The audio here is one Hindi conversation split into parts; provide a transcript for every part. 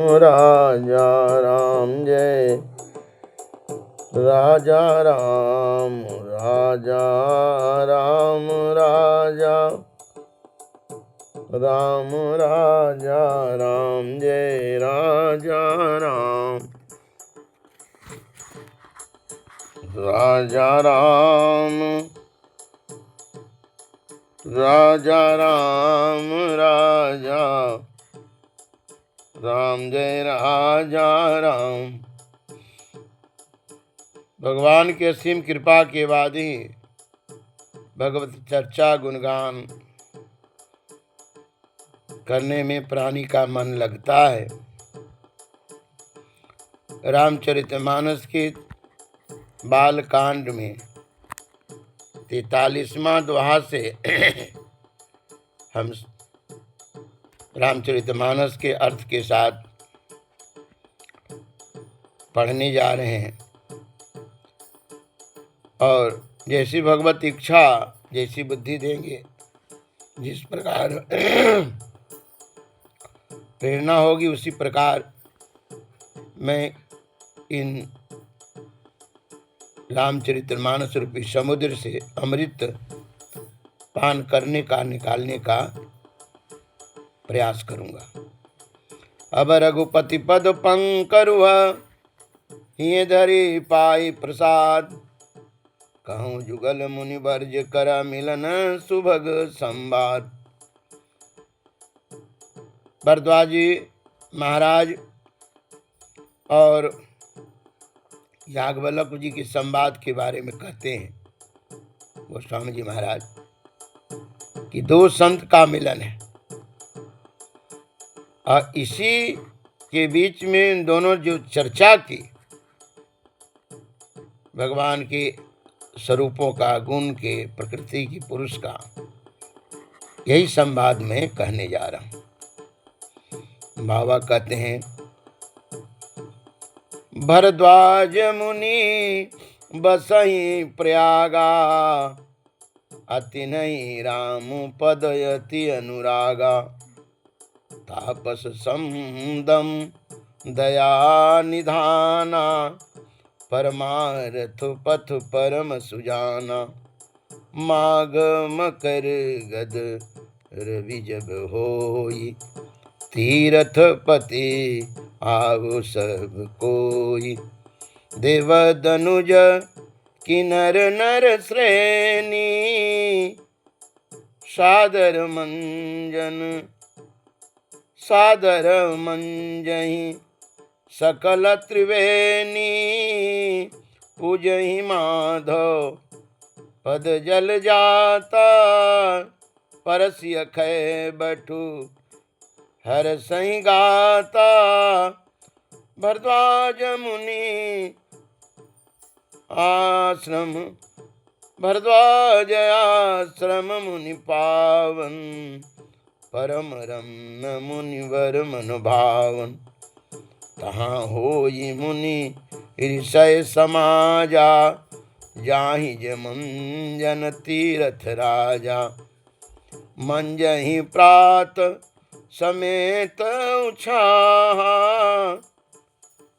राजा राम जय राजा राम राजा राम राजा राम राजा राम जय राजा राम राजा राम राजा राम राजा राम जय राजा राम। भगवान की असीम कृपा के बाद ही भगवत चर्चा गुणगान करने में प्राणी का मन लगता है। रामचरितमानस के बालकांड में 43वां दोहा से हम रामचरितमानस के अर्थ के साथ पढ़ने जा रहे हैं। और जैसी भगवत इच्छा, जैसी बुद्धि देंगे, जिस प्रकार प्रेरणा होगी, उसी प्रकार मैं इन रामचरितमानस रूपी समुद्र से अमृत पान करने का, निकालने का प्रयास करूंगा। अब रघुपति पद पंकरुह हिय धरि पाई प्रसाद, कहूँ जुगल मुनि वर्ज कर मिलन सुभग संवाद। भरद्वाज जी महाराज और याज्ञवल्क्य जी के संवाद के बारे में कहते हैं गोस्वामी जी महाराज कि दो संत का मिलन है, और इसी के बीच में दोनों जो चर्चा की भगवान के स्वरूपों का, गुण के, प्रकृति की, पुरुष का, यही संवाद में कहने जा रहा हूं। बाबा कहते हैं भरद्वाज मुनि बसहि प्रयागा, अति नहीं राम पद अति अनुरागा। तापस समदम दया निधाना, परमार्थ पथ परम सुजाना। माघ मकर गद रवि जब होई, तीरथ पति आवो सब कोई। देव दनुज किन्नर नर श्रेणी, सादर मंजहि सकल त्रिवेणी। पूजहि माधव पद जल जाता, परसिय खै बटु हर सही गाता। भरद्वाज मुनि आश्रम, भरद्वाज आश्रम मुनि पावन। परम रम्य मुनिवर मन भावन, तहाँ होई मुनि ऋषय समाजा। जाहि जे मंजन तीरथ राजा, मंजहि प्रात समेत उछाहा।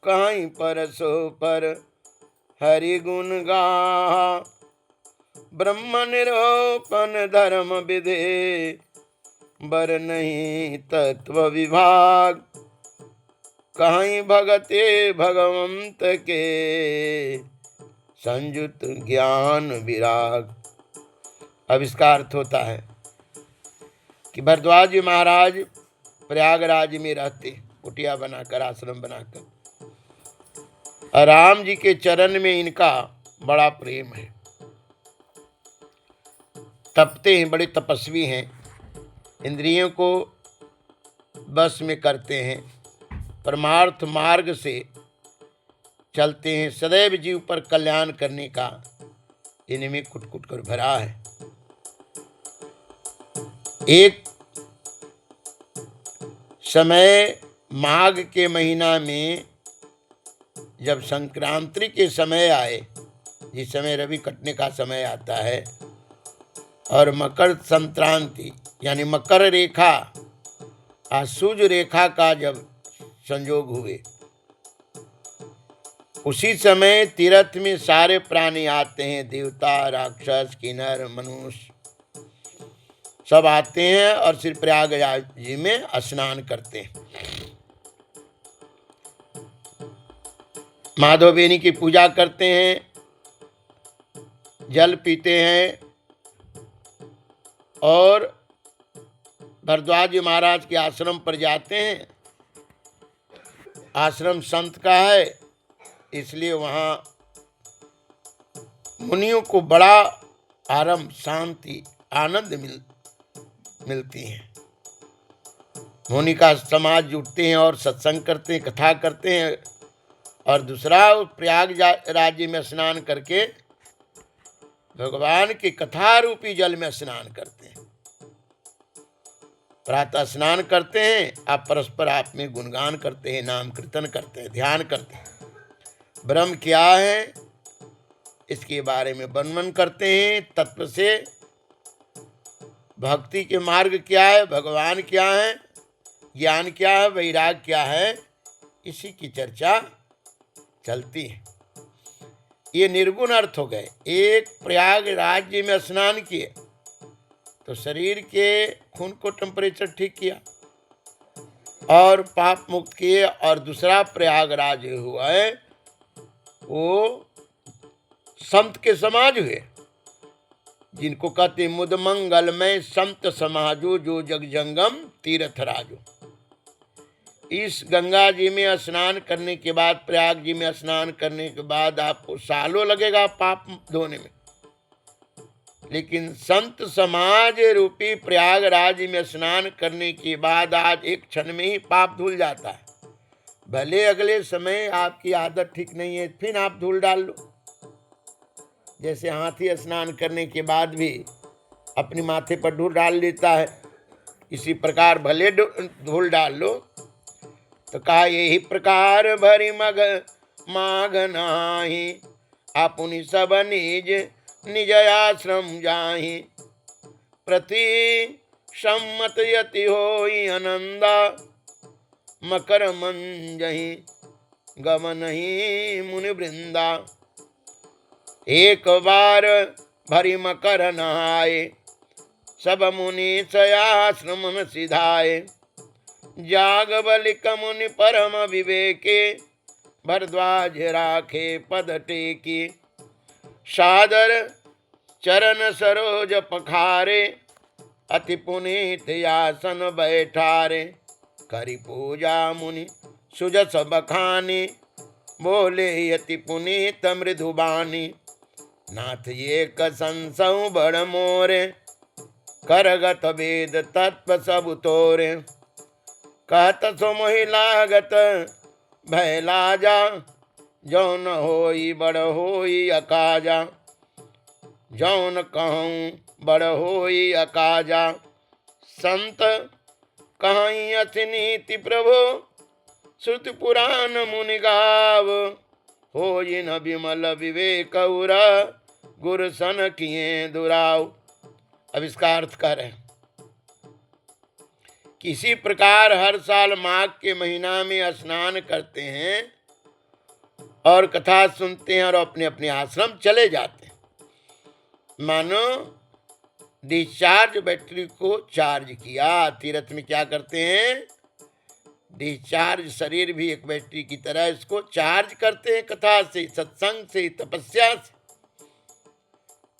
कहीं परसो पर हरि गुण गाहा, ब्रह्म निरूपण धर्म विधे। बर नहीं तत्व विभाग, कहीं भगते भगवंत के। संयुत ज्ञान विराग। अब इसका अर्थ होता है कि भरद्वाज महाराज प्रयागराज में रहते, कुटिया बनाकर, आश्रम बनाकर, और राम जी के चरण में इनका बड़ा प्रेम है। तपते हैं, बड़े तपस्वी हैं, इंद्रियों को बस में करते हैं, परमार्थ मार्ग से चलते हैं। सदैव जीव पर कल्याण करने का इनमें कुट-कुट कर भरा है। एक समय माघ के महीना में जब संक्रांति के समय आए, जिस समय रवि कटने का समय आता है, और मकर संक्रांति यानी मकर रेखा, सूर्य रेखा का जब संयोग हुए। उसी समय तीर्थ में सारे प्राणी आते हैं, देवता, राक्षस, किन्नर, मनुष्य सब आते हैं और श्री प्रयागराज जी में स्नान करते हैं। माधव बेनी की पूजा करते हैं, जल पीते हैं और भरद्वाज जी महाराज के आश्रम पर जाते हैं। आश्रम संत का है, इसलिए वहाँ मुनियों को बड़ा आराम, शांति, आनंद मिलती है। मुनि का समाज जुटते हैं और सत्संग करते हैं, कथा करते हैं। और दूसरा, प्रयाग राज्य में स्नान करके भगवान की कथा रूपी जल में स्नान करते हैं। प्रातः स्नान करते हैं, आप परस्पर आप में गुणगान करते हैं, नाम कीर्तन करते हैं, ध्यान करते हैं। ब्रह्म क्या है इसके बारे में वर्णन करते हैं, तत्व से। भक्ति के मार्ग क्या है, भगवान क्या है, ज्ञान क्या है, वैराग क्या है, इसी की चर्चा चलती है। ये निर्गुण अर्थ हो गए। एक, प्रयाग राज्य में स्नान किए तो शरीर के खून को टेम्परेचर ठीक किया और पाप मुक्त किए। और दूसरा, प्रयागराज हुआ है वो संत के समाज हुए, जिनको कहते मुद मंगलमय संत समाजो, जो जग जंगम तीर्थ राजो। इस गंगा जी में स्नान करने के बाद, प्रयाग जी में स्नान करने के बाद आपको सालों लगेगा पाप धोने में, लेकिन संत समाज रूपी प्रयागराज में स्नान करने के बाद आज एक क्षण में ही पाप धुल जाता है। भले अगले समय आपकी आदत ठीक नहीं है, फिर आप धूल डाल लो। जैसे हाथी स्नान करने के बाद भी अपने माथे पर धूल डाल लेता है, इसी प्रकार भले धूल डाल लो। तो कहा, यही प्रकार भरी मग माघ नाही, आपुनि सब निज निज आश्रम जाहि। प्रति सम्मत यति होई आनंदा, मकर मंजहि गमनहि मुनि वृंदा। एक बार भरी मकर नहाए, सब मुनि सयाश्रम सिधाए। जाग बलिक मुनि परम विवेके, भरद्वाज राखे पद टेकी। सादर चरण सरोज पखारे, अति पुनीत आसन बैठारे। करि पूजा मुनि सुजस बखानी, बोले यति पुनीत मृदुबानी। नाथ एक संसौ बड़ मोरे, करगत वेद तत्व सब तोरे। कहत सो मोहि लागत भय लाजा, जौन होई बड़ होई अकाजा। जौन कहूँ बड़ होई अकाजा, संत कहीं अति नीति प्रभु। श्रुति पुराण मुनि गाव, होई न विमल विवेक उरा। गुर सन किए दुराव। अब इसका अर्थ कर रहे हैं, किसी प्रकार हर साल माघ के महीना में स्नान करते हैं और कथा सुनते हैं और अपने अपने आश्रम चले जाते हैं। मानो डिस्चार्ज बैटरी को चार्ज किया। तीर्थ में क्या करते हैं, डिस्चार्ज शरीर भी एक बैटरी की तरह इसको चार्ज करते हैं, कथा से, सत्संग से, तपस्या से।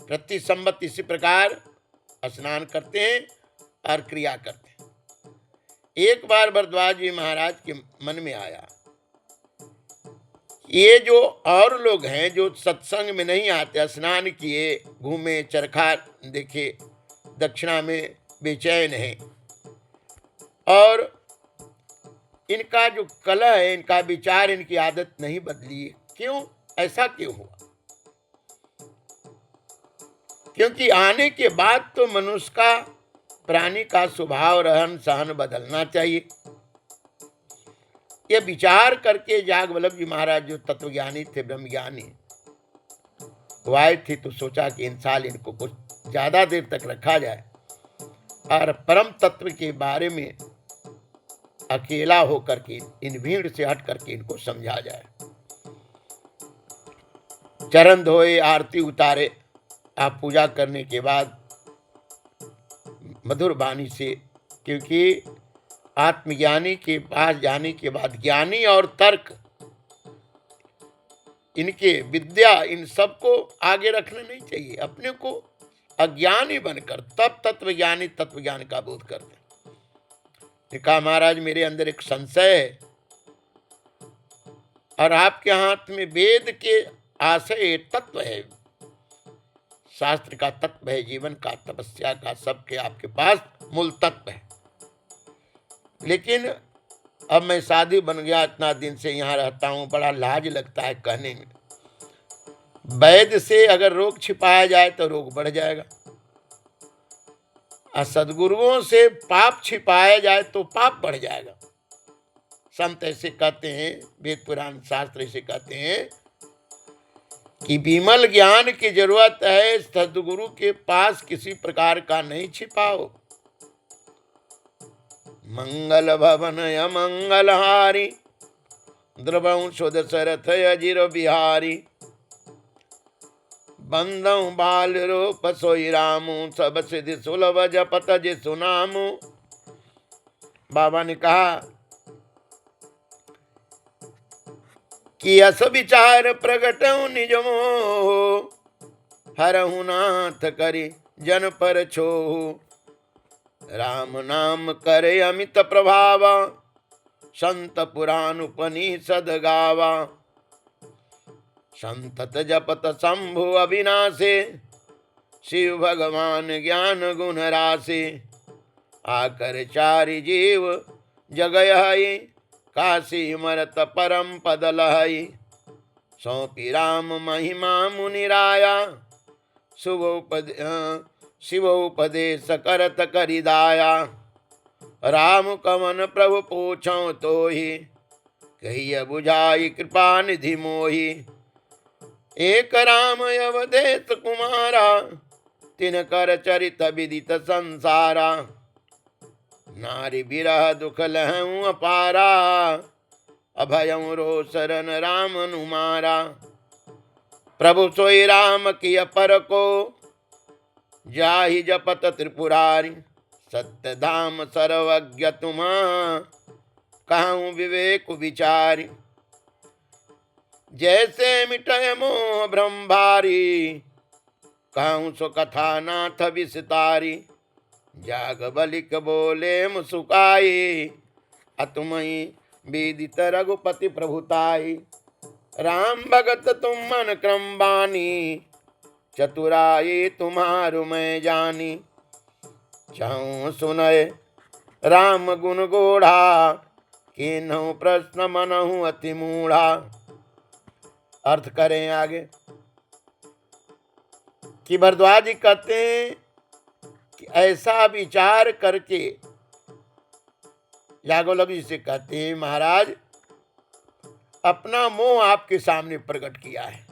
प्रति संवत इसी प्रकार स्नान करते हैं और क्रिया करते हैं। एक बार भरद्वाज जी महाराज के मन में आया, ये जो और लोग हैं जो सत्संग में नहीं आते, स्नान किए, घूमे, चरखा देखे, दक्षिणा में बेचैन है, और इनका जो कला है, इनका विचार, इनकी आदत नहीं बदली है। क्यों, ऐसा क्यों हुआ? क्योंकि आने के बाद तो मनुष्य का, प्राणी का स्वभाव, रहन सहन बदलना चाहिए। ये विचार करके जाग वल्लभ जी महाराज जो तत्वज्ञानी थे, ब्रह्मज्ञानी, वो आए थे तो सोचा कि इन साल इनको कुछ ज्यादा देर तक रखा जाए और परम तत्व के बारे में अकेला होकर के इन भीड़ से हट करके इनको समझा जाए। चरण धोए, आरती उतारे, आप पूजा करने के बाद मधुर वाणी से, क्योंकि आत्मज्ञानी के पास जाने के बाद ज्ञानी और तर्क, इनके विद्या, इन सबको आगे रखना नहीं चाहिए। अपने को अज्ञानी बनकर तब तत्वज्ञानी तत्व ज्ञान का बोध करते। कहा महाराज मेरे अंदर एक संशय है और आपके हाथ में वेद के आशय तत्व है, शास्त्र का तत्व है, जीवन का, तपस्या का, सबके आपके पास मूल तत्व है। लेकिन अब मैं साधु बन गया, इतना दिन से यहाँ रहता हूँ, बड़ा लाज लगता है कहने में। वैद्य से अगर रोग छिपाया जाए तो रोग बढ़ जाएगा, और सदगुरुओं से पाप छिपाया जाए तो पाप बढ़ जाएगा। संत ऐसे कहते हैं, वेद पुराण शास्त्र ऐसे कहते हैं कि विमल ज्ञान की जरूरत है, सदगुरु के पास किसी प्रकार का नहीं छिपाओ। मंगल भवन अमंगलहारी, द्रवं शुद्ध सरथ अजिर बिहारी, बंदं बाल रूप सोई रामू, सब सिद्धि सुलभ जपत जिसु नामू। बाबा ने कहा कि अस विचार प्रगट निज मोह, हरहु नाथ करि जन पर छोहु, राम नाम करे अमित प्रभावा, संत पुराण उपनिषद गावा, संतत जपत शंभु अविनाशे, शिव भगवान ज्ञान गुण राशि, आकर चारि जीव जगय, काशी मरत परम पद लहई, सौंपी राम महिमा मुनिराया, शिवोपदेश करत करिदाया, राम कवन प्रभु पूछौ तोहि, कहिय बुझाई कृपा निधि मोहि, एक राम अवधेश कुमारा, तिन कर चरित विदित संसारा, नारी बिरह दुख लहऊ अपारा, अभयं रो शरण राम नुमारा, प्रभु सोई राम किय पर को, जाहि जपत त्रिपुरारी, सत्य धाम सर्वज्ञ तुम्हा, कहूँ विवेक विचारी, जैसे मिटय मोह भ्रम भारी, कहूँ सो कथा नाथ विस्तारी, जाग बलिक बोले मुसुकाई, अतुमई विदित रघुपति प्रभुताई, राम भगत तुम मन क्रम बानी, चतुराई तुम्हारु मैं जानी, चाहूँ सुनय राम गुण गोढ़ा, कीन्हु प्रश्न मनहु अति मूढ़ा। अर्थ करें आगे कि भरद्वाज जी कहते हैं कि ऐसा विचार करके, याज्ञवल्क्य जी से कहते हैं महाराज अपना मोह आपके सामने प्रकट किया है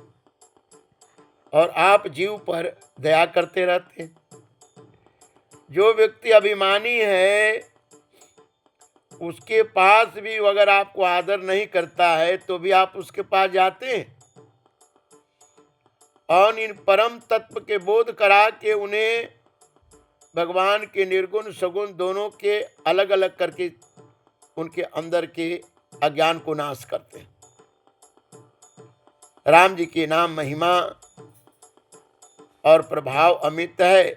और आप जीव पर दया करते रहते हैं। जो व्यक्ति अभिमानी है उसके पास भी अगर आपको आदर नहीं करता है तो भी आप उसके पास जाते हैं और इन परम तत्व के बोध करा के उन्हें भगवान के निर्गुण सगुण दोनों के अलग अलग करके उनके अंदर के अज्ञान को नाश करते हैं। राम जी के नाम महिमा और प्रभाव अमित है,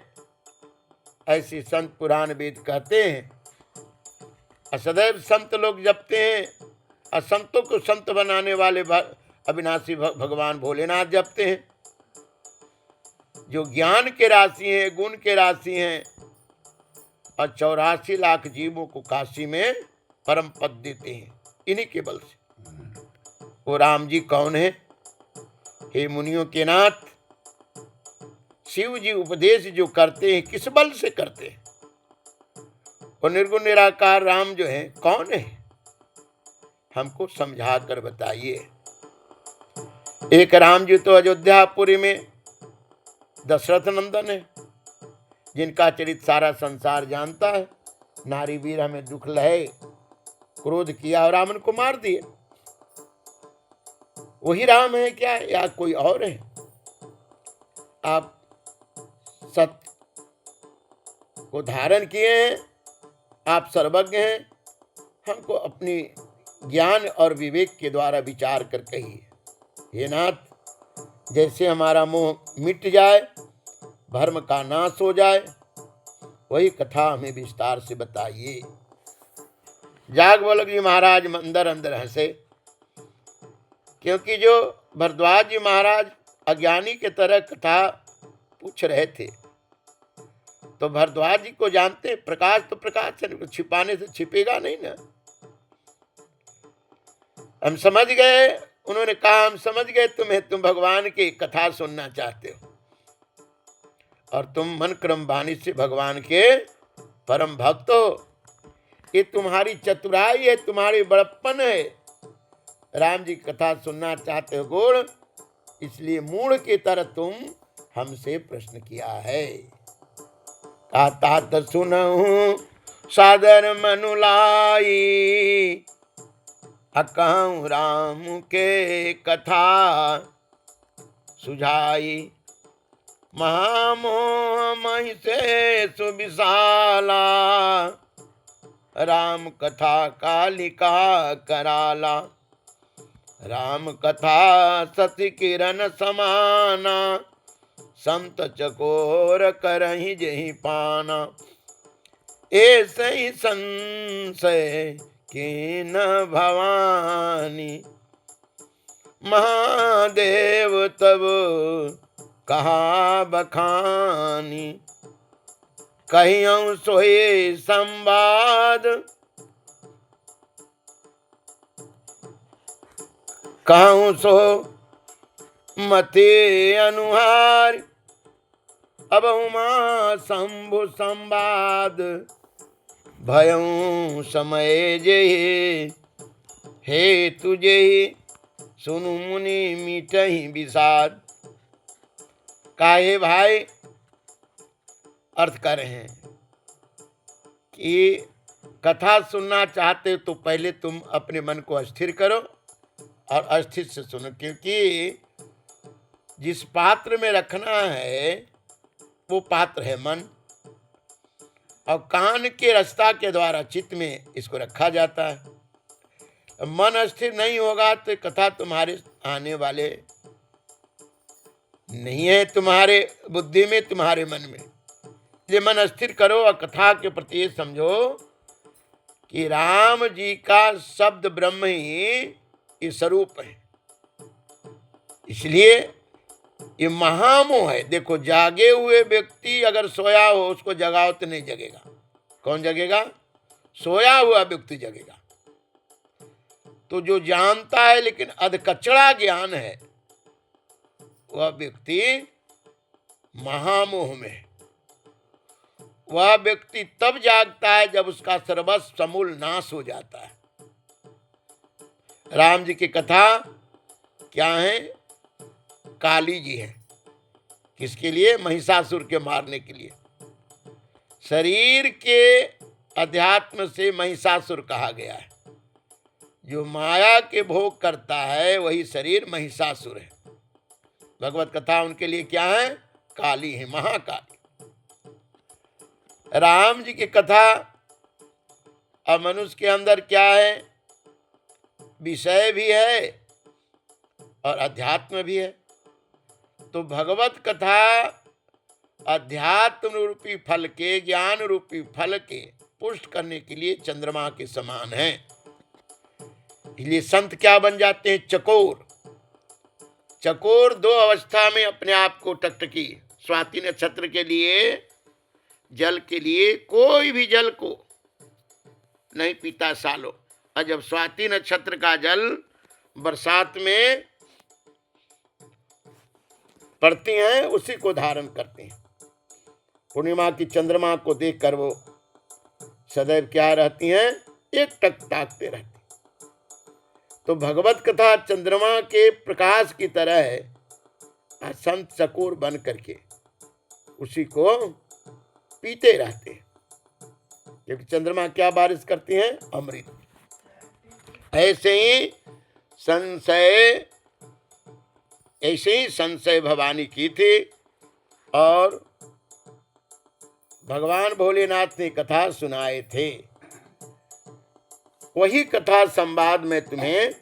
ऐसे संत पुराण वेद कहते हैं। सदैव संत लोग जपते हैं, असंतों को संत बनाने वाले अविनाशी भगवान भोलेनाथ जपते हैं, जो ज्ञान के राशि हैं, गुण के राशि हैं और 84 लाख जीवों को काशी में परम पद देते हैं इन्हीं के बल से। वो राम जी कौन है? हे मुनियों के नाथ, शिव जी उपदेश जो करते हैं किस बल से करते हैं? वो निर्गुण निराकार राम जो है कौन है? हमको समझा कर बताइए। एक राम जी तो अयोध्यापुरी में दशरथ नंदन है, जिनका चरित्र सारा संसार जानता है। नारी वीर हमें दुख लहे क्रोध किया और रावण को मार दिए। वही राम है क्या या कोई और है? आप सत्य को धारण किए हैं, आप सर्वज्ञ हैं, हमको अपनी ज्ञान और विवेक के द्वारा विचार कर कहिए। हे नाथ, जैसे हमारा मोह मिट जाए, भर्म का नाश हो जाए, वही कथा हमें विस्तार से बताइए। जागवल्लभ जी महाराज अंदर अंदर हंसे, क्योंकि जो भरद्वाज जी महाराज अज्ञानी के तरह कथा पूछ रहे थे, तो भरद्वाज जी को जानते, प्रकाश तो प्रकाश है, छिपाने से छिपेगा नहीं ना। हम समझ गए, उन्होंने कहा हम समझ गए तुम भगवान की कथा सुनना चाहते हो और तुम मन क्रम वाणी से भगवान के परम भक्त हो। ये तुम्हारी चतुराई है, तुम्हारी बड़प्पन है। राम जी कथा सुनना चाहते हो गुण, इसलिए मूढ़ की तरह तुम हमसे प्रश्न किया है। तात सुनहु सादर मनुलाई, अकहूँ राम के कथा सुझाई। महामोह महि से सुविशाला, राम कथा कालिका कराला। राम कथा सति किरण समाना, संत चकोर करहि जेहि पाना। ऐसे ही संशय कीन भवानी, महादेव तब कहा बखानी। कहियौ सोई संवाद, कहूँ सो मते अनुहार। अब उमा शंभु संवाद, भयं समय जेहि। हे तुझे सुनु मुनि मिटहि विषाद। काहे भाई अर्थ कर रहे हैं कि कथा सुनना चाहते हो तो पहले तुम अपने मन को स्थिर करो और अस्थिर से सुनो, क्योंकि जिस पात्र में रखना है वो पात्र है मन, और कान के रास्ता के द्वारा चित्त में इसको रखा जाता है। मन स्थिर नहीं होगा तो कथा तुम्हारे आने वाले नहीं है, तुम्हारे बुद्धि में, तुम्हारे मन में। ये मन स्थिर करो और कथा के प्रति ये समझो कि राम जी का शब्द ब्रह्म ही ये स्वरूप है। इसलिए ये महामोह है। देखो, जागे हुए व्यक्ति अगर सोया हो उसको जगाओ तो नहीं जगेगा। कौन जगेगा? सोया हुआ व्यक्ति जगेगा। तो जो जानता है लेकिन अधकचड़ा ज्ञान है, वह व्यक्ति महामोह में है। वह व्यक्ति तब जागता है जब उसका सर्वस्व समूल नाश हो जाता है। राम जी की कथा क्या है? काली जी है। किसके लिए? महिषासुर के मारने के लिए। शरीर के अध्यात्म से महिषासुर कहा गया है। जो माया के भोग करता है वही शरीर महिषासुर है। भगवत कथा उनके लिए क्या है? काली है, महाकाली। राम जी की कथा और मनुष्य के अंदर क्या है? विषय भी है और अध्यात्म भी है। तो भगवत कथा अध्यात्म रूपी फल के, ज्ञान रूपी फल के पुष्ट करने के लिए चंद्रमा के समान है। इसलिए संत क्या बन जाते हैं? चकोर। चकोर दो अवस्था में अपने आप को टकटकी। स्वाति नक्षत्र के लिए, जल के लिए कोई भी जल को नहीं पीता सालों, और जब स्वाति नक्षत्र का जल बरसात में पड़ती हैं उसी को धारण करते हैं। पूर्णिमा की चंद्रमा को देखकर वो सदैव क्या रहती हैं? एक टक ताकते रहती। तो भगवत कथा चंद्रमा के प्रकाश की तरह है। संत चकोर बन करके उसी को पीते रहते हैं, क्योंकि चंद्रमा क्या बारिश करती हैं? अमृत। ऐसे संशय ही संशय भवानी की थी और भगवान भोलेनाथ ने कथा सुनाए थे। वही कथा संवाद में तुम्हें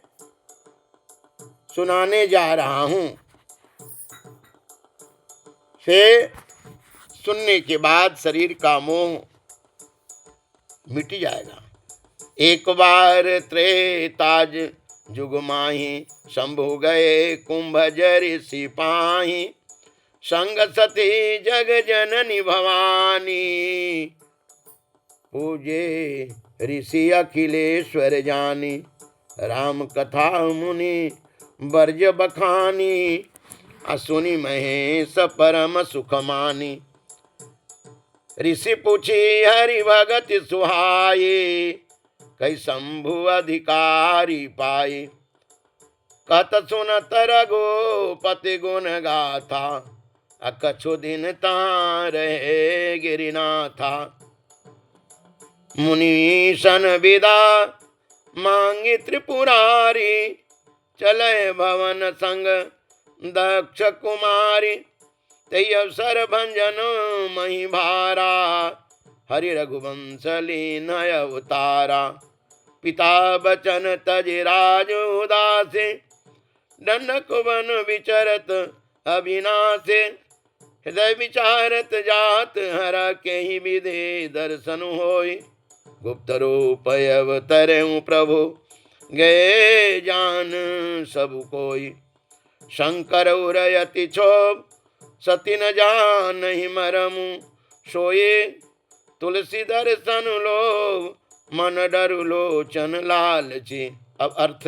सुनाने जा रहा हूं। फिर सुनने के बाद शरीर का मोह मिट जाएगा। एक बार त्रेताज जुग माही शंभु गए कुंभजर सिपाही संग सती जग जननी भवानी पूजे ऋषि अखिलेश्वर जानी राम कथा मुनि बर्ज बखानी असुनि महेश परम सुख मानी ऋषि पूछी हरि भगत सुहाये कई शंभु अधिकारी पाए कत सुनत रघुपति गुण गाथा अकछु दिन तां रहे गिरिनाथा मुनीशन विदा मांगी त्रिपुरारी चले भवन संग दक्ष कुमारी तय अवसर भंजन मही भारा हरि रघुवंश लीन अवतारा पिता बचन तज राज उदासे दंडक वन विचरत अविनाशे हृदय विचारत जात हर के ही विधि दर्शन होय गुप्त रूप अवतरऊ प्रभु गए जान सब कोई शंकर उरयति क्षोभ सती न जान ही मरमु सोये तुलसी दर्शन लोभ मन डरु लोचन लालची। अब अर्थ,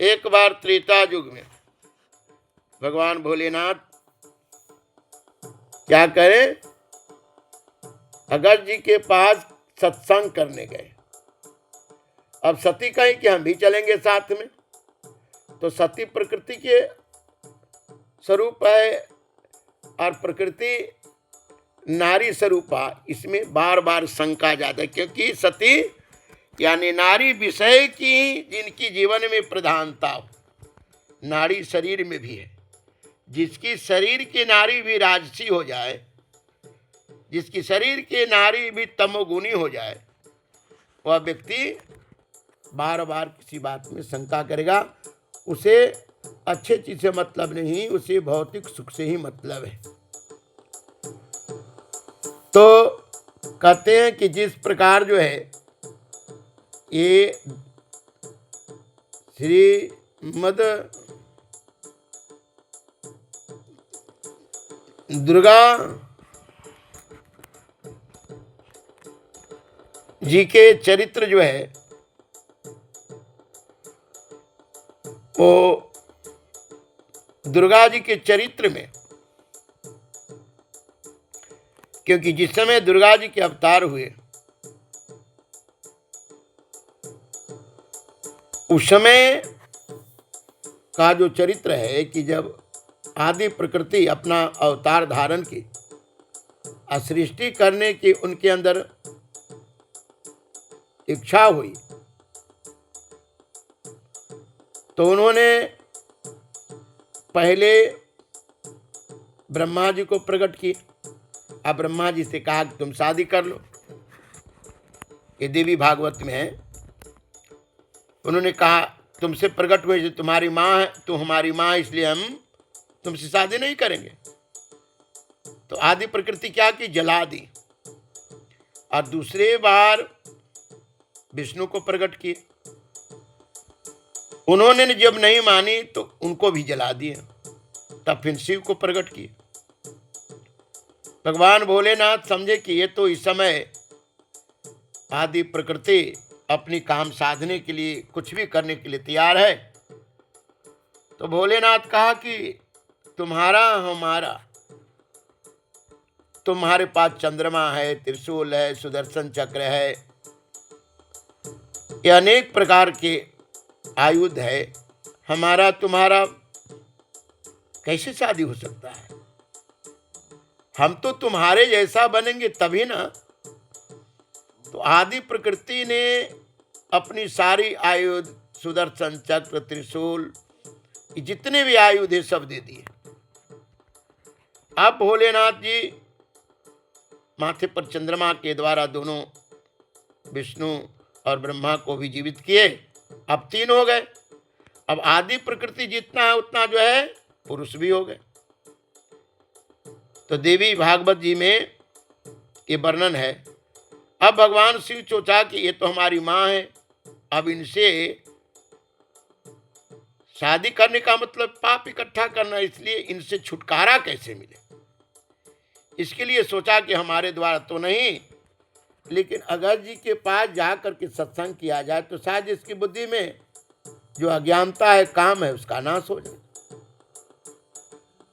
एक बार त्रेता युग में भगवान भोलेनाथ क्या करें, अगस्त जी के पास सत्संग करने गए। अब सती कहीं कि हम भी चलेंगे साथ में, तो सती प्रकृति के स्वरूप है और प्रकृति नारी स्वरूपा, इसमें बार बार शंका जाता है क्योंकि सती यानी नारी विषय की जिनकी जीवन में प्रधानता हो, नारी शरीर में भी है। जिसकी शरीर की नारी भी राजसी हो जाए, जिसकी शरीर की नारी भी तमोगुनी हो जाए, वह व्यक्ति बार बार किसी बात में शंका करेगा। उसे अच्छे चीज से मतलब नहीं, उसे भौतिक सुख से ही मतलब है। तो कहते हैं कि जिस प्रकार जो है ये श्रीमद दुर्गा जी के चरित्र जो है वो दुर्गा जी के चरित्र में, क्योंकि जिस समय दुर्गा जी के अवतार हुए उस समय का जो चरित्र है कि जब आदि प्रकृति अपना अवतार धारण की सृष्टि करने की उनके अंदर इच्छा हुई, तो उन्होंने पहले ब्रह्मा जी को प्रकट किया। अब ब्रह्मा जी से कहा कि तुम शादी कर लो। ये देवी भागवत में है। उन्होंने कहा तुमसे प्रकट हुए, तुम्हारी माँ है, तुम हमारी माँ, इसलिए हम तुमसे शादी नहीं करेंगे। तो आदि प्रकृति क्या की, जला दी। और दूसरे बार विष्णु को प्रकट किए। उन्होंने जब नहीं मानी तो उनको भी जला दिए। तब फिर शिव को प्रकट किए। भगवान भोलेनाथ समझे कि ये तो इस समय आदि प्रकृति अपनी काम साधने के लिए कुछ भी करने के लिए तैयार है। तो भोलेनाथ कहा कि तुम्हारा हमारा, तुम्हारे पास चंद्रमा है, त्रिशूल है, सुदर्शन चक्र है, ये अनेक प्रकार के आयुध है। हमारा तुम्हारा कैसे शादी हो सकता है? हम तो तुम्हारे जैसा बनेंगे तभी ना। तो आदि प्रकृति ने अपनी सारी आयुध, सुदर्शन चक्र, त्रिशूल, जितने भी आयुध है सब दे दिए। अब भोलेनाथ जी माथे पर चंद्रमा के द्वारा दोनों विष्णु और ब्रह्मा को भी जीवित किए। अब 3 हो गए। अब आदि प्रकृति जितना है उतना जो है पुरुष भी हो गए। तो देवी भागवत जी में ये वर्णन है। अब भगवान शिव सोचा कि ये तो हमारी माँ है, अब इनसे शादी करने का मतलब पाप इकट्ठा करना, इसलिए इनसे छुटकारा कैसे मिले। इसके लिए सोचा कि हमारे द्वारा तो नहीं, लेकिन अगर जी के पास जाकर के सत्संग किया जाए तो शायद इसकी बुद्धि में जो अज्ञानता है, काम है, उसका नाश हो जाए।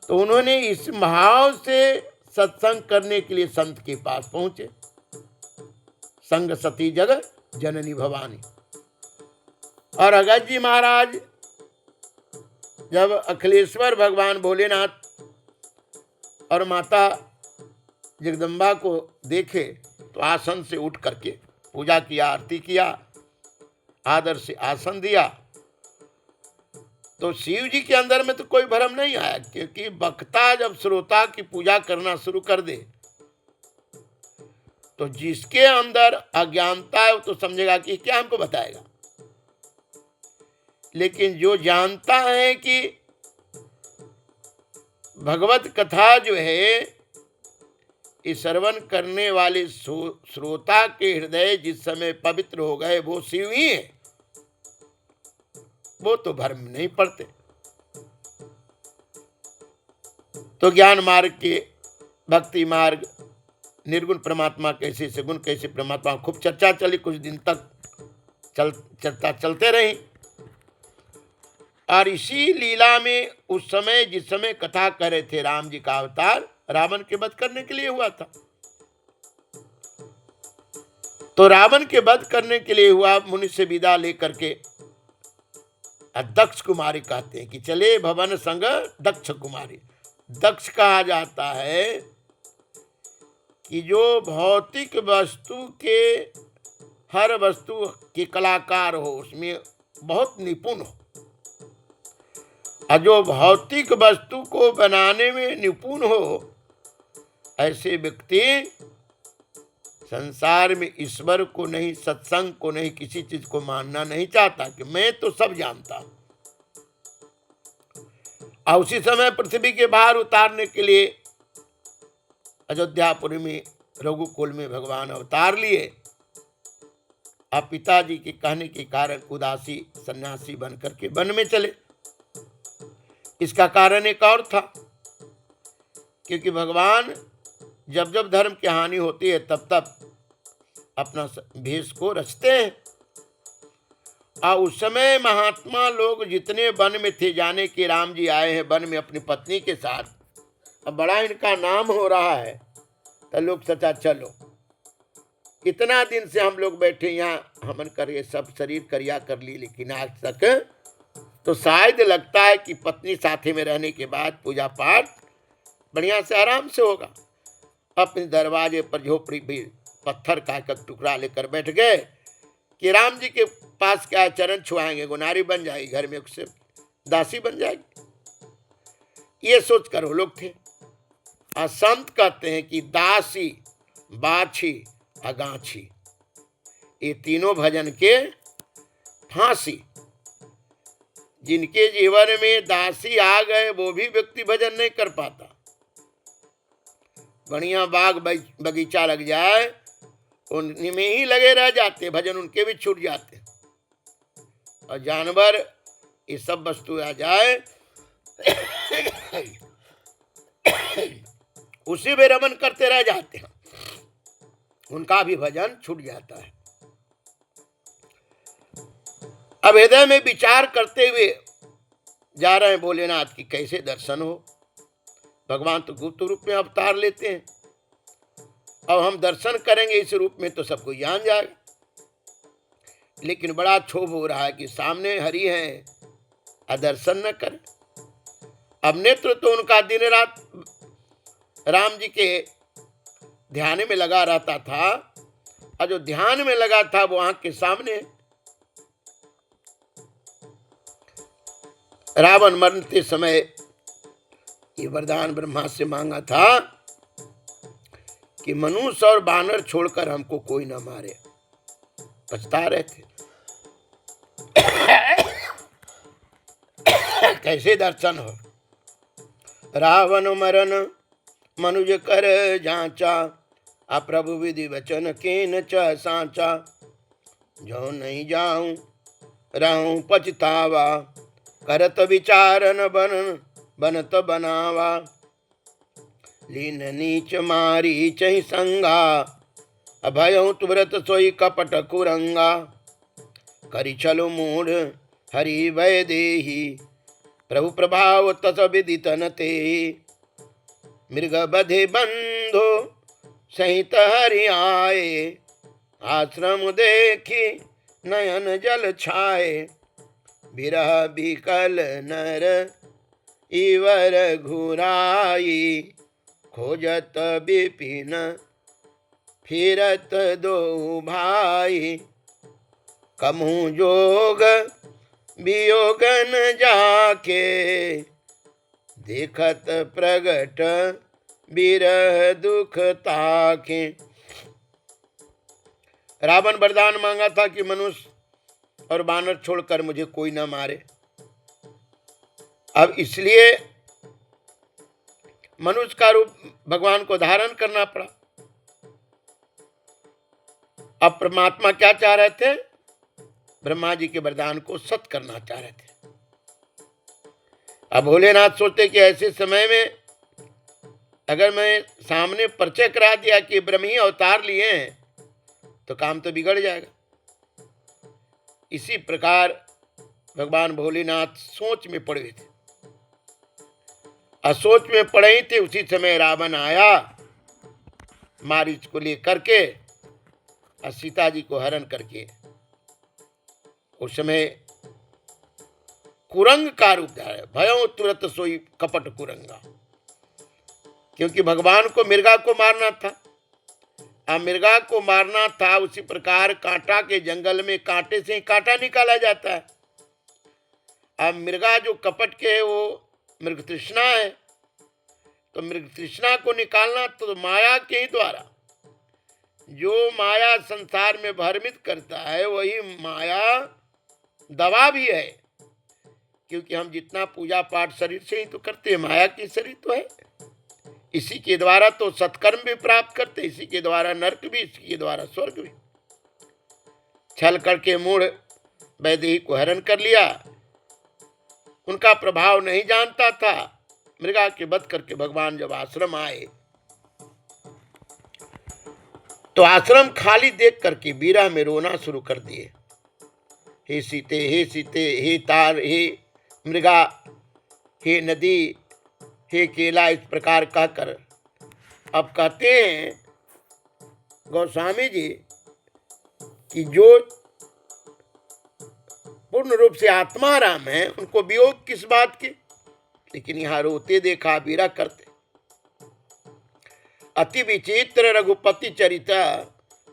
तो उन्होंने इस भाव से सत्संग करने के लिए संत के पास पहुंचे। संग सती जग जननी भवानी। और अगस्त जी महाराज जब अखिलेश्वर भगवान भोलेनाथ और माता जगदम्बा को देखे तो आसन से उठ करके पूजा किया, आरती किया, आदर से आसन दिया। तो शिव जी के अंदर में तो कोई भ्रम नहीं आया, क्योंकि वक्ता जब श्रोता की पूजा करना शुरू कर दे तो जिसके अंदर अज्ञानता है वो तो समझेगा कि क्या हमको बताएगा। लेकिन जो जानता है कि भगवत कथा जो है इस श्रवण करने वाले श्रोता के हृदय जिस समय पवित्र हो गए वो शिव ही है, वो तो भ्रम नहीं पड़ते। तो ज्ञान मार्ग के भक्ति मार्ग, निर्गुण परमात्मा कैसे, सगुण कैसे परमात्मा, खूब चर्चा चली, कुछ दिन तक चर्चा चलते रही। और इसी लीला में उस समय जिस समय कथा कर रहे थे, राम जी का अवतार रावण के वध करने के लिए हुआ था। तो रावण के वध करने के लिए हुआ, मुनि से विदा लेकर के दक्ष कुमारी कहते हैं कि चले भवन संग दक्ष कुमारी। दक्ष कहा जाता है कि जो भौतिक वस्तु के, हर वस्तु के कलाकार हो, उसमें बहुत निपुण हो। और जो भौतिक वस्तु को बनाने में निपुण हो, ऐसे व्यक्ति संसार में ईश्वर को नहीं, सत्संग को नहीं, किसी चीज को मानना नहीं चाहता कि मैं तो सब जानता हूं। और उसी समय पृथ्वी के बाहर उतारने के लिए अयोध्यापुरी में, रघुकुल में भगवान अवतार लिए। अब पिताजी के कहने के कारण उदासी सन्यासी बनकर के वन में चले। इसका कारण एक और था, क्योंकि भगवान जब जब धर्म की हानि होती है तब तब अपना भेष को रचते हैं। और उस समय महात्मा लोग जितने वन में थे, जाने कि राम जी आए हैं वन में अपनी पत्नी के साथ, अब बड़ा इनका नाम हो रहा है, तो लोग सोचा चलो इतना दिन से हम लोग बैठे यहाँ, हमन कर ये सब शरीर क्रिया कर ली, लेकिन आज तक तो शायद लगता है कि पत्नी साथी में रहने के बाद पूजा पाठ बढ़िया से आराम से होगा। अपने दरवाजे पर झोपड़ी भी पत्थर का एक टुकड़ा लेकर बैठ गए कि राम जी के पास क्या चरण छुआएंगे, गुनारी बन जाएगी, घर में उससे दासी बन जाएगी। ये सोचकर वो लोग थे। और संत कहते हैं कि दासी, बाछी, अगाछी, ये तीनों भजन के फांसी। जिनके जीवन में दासी आ गए वो भी व्यक्ति भजन नहीं कर पाता। बढ़िया बाग बगीचा लग जाए, उनमें ही लगे रह जाते, भजन उनके भी छूट जाते। और जानवर, ये सब वस्तु आ जाए उसी में रमन करते रह जाते हैं, उनका भी भजन छूट जाता है। अब हृदय में विचार करते हुए जा रहे हैं भोलेनाथ की कैसे दर्शन हो। भगवान तो गुप्त रूप में अवतार लेते हैं, अब हम दर्शन करेंगे इस रूप में तो सबको जान जाएगा। लेकिन बड़ा क्षोभ हो रहा है कि सामने हरि है और दर्शन न करें। अब नेत्र तो उनका दिन रात राम जी के ध्यान में लगा रहता था, और जो ध्यान में लगा था वो आंख के सामने। रावण मरते समय ये वरदान ब्रह्मा से मांगा था कि मनुष्य और बानर छोड़कर हमको कोई ना मारे। पछता रहे थे कैसे दर्शन हो। रावण मरन मनुज कर जांचा, अप्रभु विधि वचन केन च सांचा। जो नहीं जाऊं रहूं पछतावा, करत विचारन बनत बनावा। लीन नीच मारी चहि संगा, अभयं तुव्रत सोई कपट कुरंगा। करि छलु मूढ़ हरि वै देहि, प्रभु प्रभाव तस विदित न तेहि। मृग बधे बंधु सहित हरि आए, आश्रम देखी नयन जल छाए। बिरह बिकल नर इवर घुराई, खोजत विपिन फिरत दो भाई। कमु जोग वियोगन जाके, देखत प्रगट बिरह दुख ताके। रावण वरदान मांगा था कि मनुष्य और बानर छोड़कर मुझे कोई ना मारे। अब इसलिए मनुष्य का रूप भगवान को धारण करना पड़ा। अब परमात्मा क्या चाह रहे थे? ब्रह्मा जी के वरदान को सत करना चाह रहे थे। अब भोलेनाथ सोचते कि ऐसे समय में अगर मैं सामने परिचय करा दिया कि ब्रह्म ही अवतार लिए हैं तो काम तो बिगड़ जाएगा। इसी प्रकार भगवान भोलेनाथ सोच में पड़े थे। असोच में पड़े ही थे, उसी समय रावण आया मारीच को लेकर के और सीता जी को हरण करके। उस समय कुरंग का रूप धारा, भयों तुरत सोई कपट कुरंगा। क्योंकि भगवान को मृगा को मारना था, मृगा को मारना था। उसी प्रकार कांटा के जंगल में कांटे से ही कांटा निकाला जाता है। अब मृगा जो कपट के है वो मृग तृष्णा है, तो मृग तृष्णा को निकालना तो माया के ही द्वारा। जो माया संसार में भ्रमित करता है वही माया दवा भी है। क्योंकि हम जितना पूजा पाठ शरीर से ही तो करते हैं, माया की शरीर तो है। इसी के द्वारा तो सत्कर्म भी प्राप्त करते, इसी के द्वारा नरक भी, इसी के द्वारा स्वर्ग भी। छल करके मूढ़ वैदेही को हरण कर लिया। उनका प्रभाव नहीं जानता था। मृगा के वध करके भगवान जब आश्रम आए तो आश्रम खाली देख करके विरह में रोना शुरू कर दिए। हे सीते, हे सीते, हे तार, हे मृगा, हे नदी, हे केला, इस प्रकार कहकर अब कहते हैं गोस्वामी जी कि जो पूर्ण रूप से आत्मा राम है उनको वियोग किस बात की, लेकिन यहाँ रोते देखा, विरह करते। अति विचित्र रघुपति चरिता,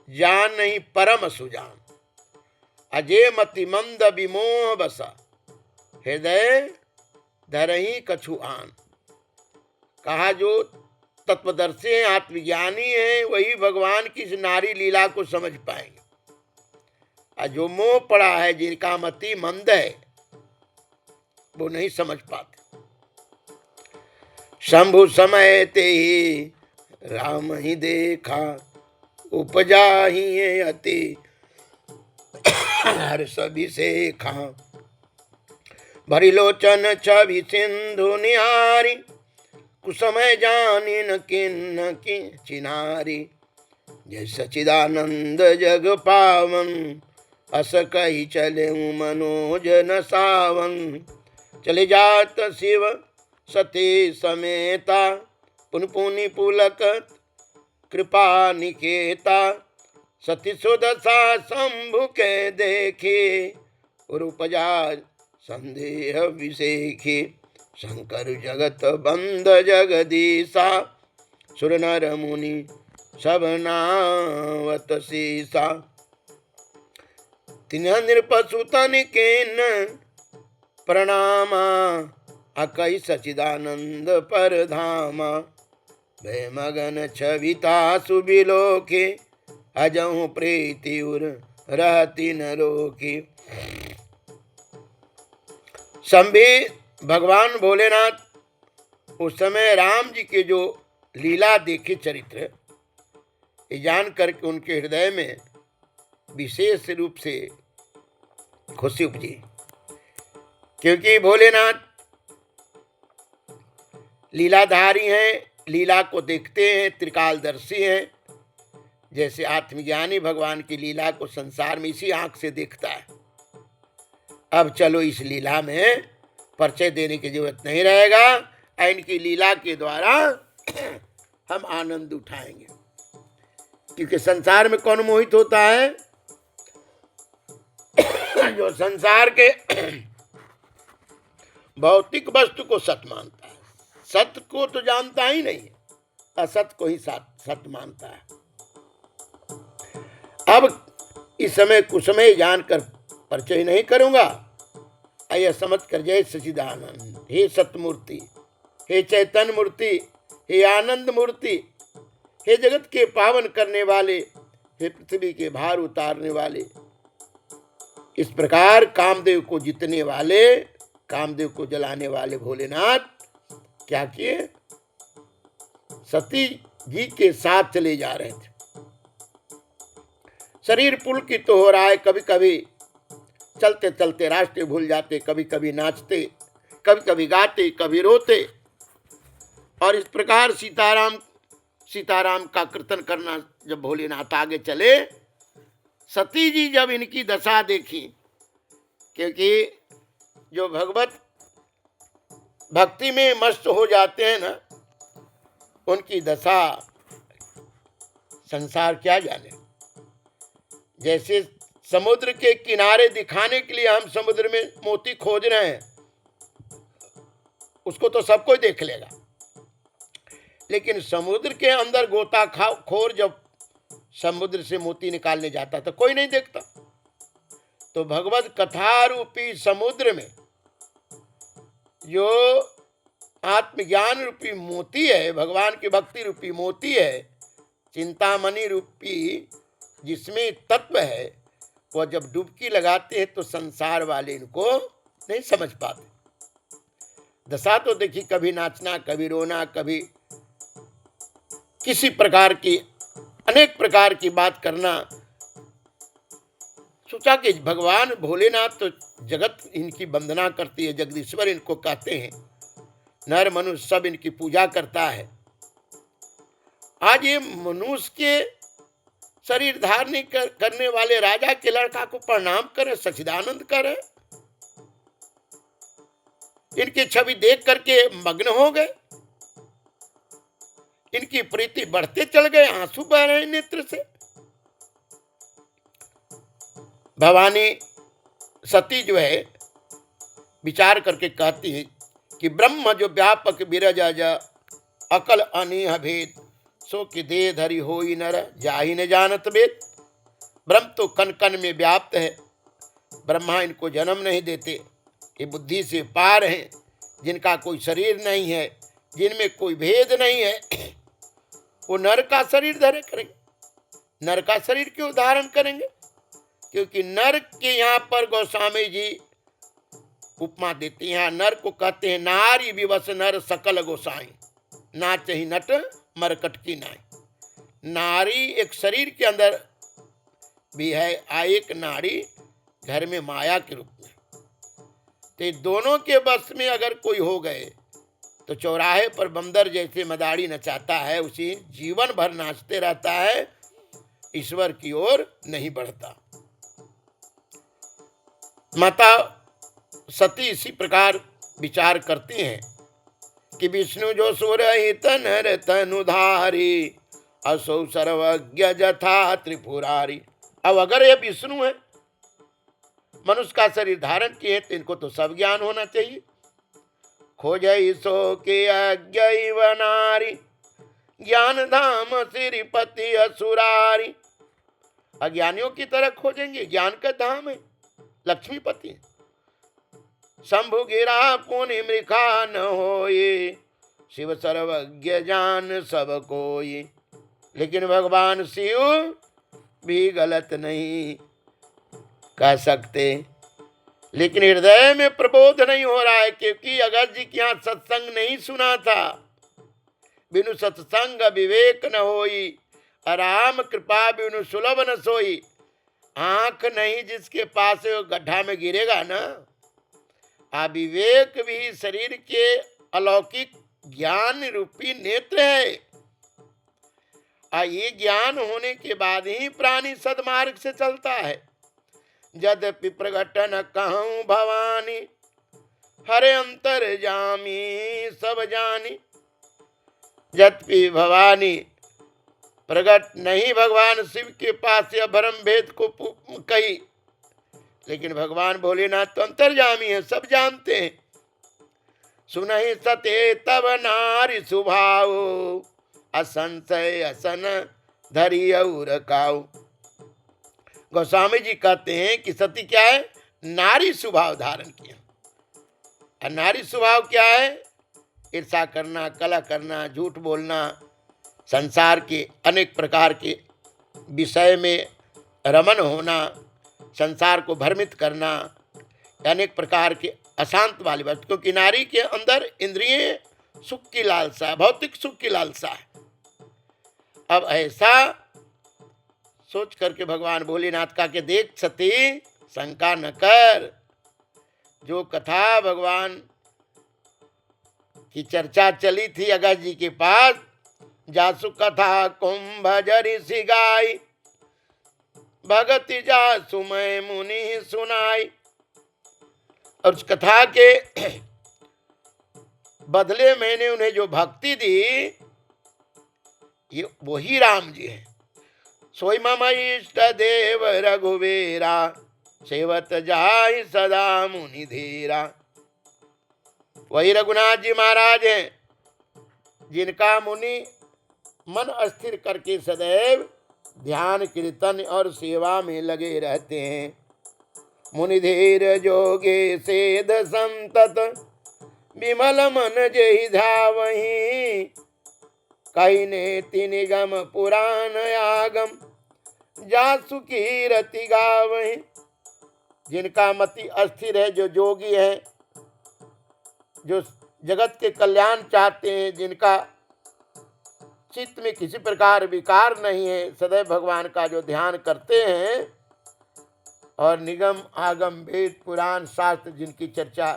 जान नहीं परम सुजान। अजय मति मंद विमोह बसा, हृदय धरही कछु आन। कहा जो तत्वदर्शी हैं, आत्मज्ञानी हैं, वही भगवान की इस नारी लीला को समझ पाएंगे। और जो मोह पड़ा है, जिनका मति मंद है, वो नहीं समझ पाते। शंभु समय ते ही राम ही देखा, उपजा ही अति हर्ष अभिषेखा। भरी लोचन छवि सिंधु निहारी, कुसमय जानी न किन्न की चिनारी। जय सचिदानंद जग पावन, अस कही चले मनोज न सावन। चले जात शिव सती समेता, पुन पुनि पुलक कृपा निकेता। सती सुदशा शंभु के देखे, रूपजा संदेह विषेखी। शंकर जगत बंद जगदीशा, सुर नर मुनि सब नावत सीसा। तिन्ह नृपसुतन केन प्रणामा अकई सचिदानंद पर धामा। भय मगन छविता सुबिलोके अजहु प्रीति उर रहती न रोकी। संभे भगवान भोलेनाथ उस समय राम जी के जो लीला देखे चरित्र, ये जान करके उनके हृदय में विशेष रूप से खुशी उपजी, क्योंकि भोलेनाथ लीलाधारी हैं, लीला को देखते हैं, त्रिकालदर्शी हैं। जैसे आत्मज्ञानी भगवान की लीला को संसार में इसी आंख से देखता है। अब चलो इस लीला में परिचय देने की जरूरत नहीं रहेगा, इनकी लीला के द्वारा हम आनंद उठाएंगे। क्योंकि संसार में कौन मोहित होता है? जो संसार के भौतिक वस्तु को सत्य मानता है। सत्य को तो जानता ही नहीं, असत को ही सत्य मानता है। अब इस समय कुसमय जानकर परिचय नहीं करूंगा। यह समझ कर जय सच्चिदानंद, हे सतमूर्ति, हे चैतन्य मूर्ति, हे आनंद मूर्ति, हे जगत के पावन करने वाले, हे पृथ्वी के भार उतारने वाले। इस प्रकार कामदेव को जीतने वाले, कामदेव को जलाने वाले भोलेनाथ क्या किए? सती जी के साथ चले जा रहे थे। शरीर पुलकित तो हो रहा है, कभी कभी चलते चलते रास्ते भूल जाते, कभी कभी नाचते, कभी कभी गाते, कभी रोते। और इस प्रकार सीताराम सीताराम का कीर्तन करना जब भोलेनाथ आगे चले, सती जी जब इनकी दशा देखी, क्योंकि जो भगवत भक्ति में मस्त हो जाते हैं ना, उनकी दशा संसार क्या जाने। जैसे समुद्र के किनारे दिखाने के लिए हम समुद्र में मोती खोज रहे हैं, उसको तो सब कोई देख लेगा, लेकिन समुद्र के अंदर गोताखोर जब समुद्र से मोती निकालने जाता तो कोई नहीं देखता। तो भगवत कथा रूपी समुद्र में जो आत्मज्ञान रूपी मोती है, भगवान की भक्ति रूपी मोती है, चिंतामणि रूपी जिसमें तत्व है, वह जब डुबकी लगाते हैं तो संसार वाले इनको नहीं समझ पाते। दशा तो देखी, कभी नाचना, कभी रोना, कभी किसी प्रकार की अनेक प्रकार की बात करना। सोचा कि भगवान भोलेनाथ तो जगत इनकी वंदना करती है, जगदीश्वर इनको कहते हैं, नर मनुष्य सब इनकी पूजा करता है। आज ये मनुष्य के शरीर धारण करने वाले राजा के लड़का को प्रणाम करें, सच्चिदानंद करें। इनकी छवि देख करके मग्न हो गए, इनकी प्रीति बढ़ते चल गए, आंसू बह रहे नेत्र से। भवानी सती जो है विचार करके कहती है कि ब्रह्म जो व्यापक बिरज अकल अनीह भेद, सो कि दे धरी होई नर जाहि न जानत वेद। ब्रह्म तो कण कण में व्याप्त है, ब्रह्मा इनको जन्म नहीं देते, ये बुद्धि से पार हैं, जिनका कोई शरीर नहीं है, जिनमें कोई भेद नहीं है, वो नर का शरीर धारण करेंगे। नर का शरीर क्यों धारण करेंगे? क्योंकि नर के यहाँ पर गोस्वामी जी उपमा देते हैं। नर को कहते हैं नारी विवश नर सकल गोसाई, नाच ही नट मरकट की नाई। नारी एक शरीर के अंदर भी है, एक नारी घर में माया के रूप में। तो दोनों के बस में अगर कोई हो गए तो चौराहे पर बंदर जैसे मदारी नचाता है, उसी जीवन भर नाचते रहता है, ईश्वर की ओर नहीं बढ़ता। माता सती इसी प्रकार विचार करती हैं कि विष्णु जो सुर हित नर तनुधारी, असौ सर्वज्ञ जथा त्रिपुरारी। अब अगर ये विष्णु है, मनुष्य का शरीर धारण किए, तो इनको तो सब ज्ञान होना चाहिए। खोजई सो के अज्ञ नारी, ज्ञान धाम श्रीपति असुरारी। अज्ञानियों की तरह खोजेंगे, ज्ञान का धाम है, लक्ष्मीपति। शंभु गिरा पुनि मृखा न होए, शिव सर्वज्ञ जान सब कोई। लेकिन भगवान शिव भी गलत नहीं कह सकते। लेकिन हृदय में प्रबोध नहीं हो रहा है, क्योंकि अगस्त जी के यहाँ सत्संग नहीं सुना था। बिनु सत्संग विवेक न होई, राम कृपा बिनु सुलभ न सोई। आंख नहीं जिसके पास है वो गड्ढा में गिरेगा ना। अविवेक भी शरीर के अलौकिक ज्ञान रूपी नेत्र है। ये ज्ञान होने के बाद ही प्राणी सदमार्ग से चलता है। यद्यपि प्रगट न कहूँ भवानी, हरे अंतर जामी सब जानी। यद्यपि भवानी प्रगट नहीं भगवान शिव के पास या भरम भेद को कही, लेकिन भगवान भोलेनाथ तो अंतर्जामी है, सब जानते हैं। सुनहि सते तब नारी सुभाव, असंशय असन धरी और काऊ। गोस्वामी जी कहते हैं कि सती क्या है? नारी स्वभाव धारण किया। और नारी स्वभाव क्या है? ईर्षा करना, कलह करना, झूठ बोलना, संसार के अनेक प्रकार के विषय में रमन होना, संसार को भ्रमित करना, अनेक प्रकार के अशांत वाली बात। क्योंकि नारी के अंदर इंद्रिय सुख की लालसा, भौतिक सुख की लालसा है। अब ऐसा सोच करके भगवान भोलेनाथ का के देख सती शंका न कर। जो कथा भगवान की चर्चा चली थी अगस्त जी के पास, जासु कथा कुंभ जरि सिगाई, भगति जासु मैं मुनि सुनाई। और उस कथा के बदले मैंने उन्हें जो भक्ति दी, ये वही राम जी है। सोई मम इष्ट देव रघुवीरा, सेवत जाहि सदा मुनि धीरा। वही रघुनाथ जी महाराज हैं, जिनका मुनि मन अस्थिर करके सदैव ध्यान कीर्तन और सेवा में लगे रहते हैं। मुनि धीर जोगे सेध संतत, विमल मन जेहि ध्यावहि। कही नेति निगम पुराण आगम, जासु कीरति गावहि। जिनका मति अस्थिर है, जो जोगी है, जो जगत के कल्याण चाहते हैं, जिनका चित्त में किसी प्रकार विकार नहीं है, सदैव भगवान का जो ध्यान करते हैं और निगम आगम वेद पुराण शास्त्र जिनकी चर्चा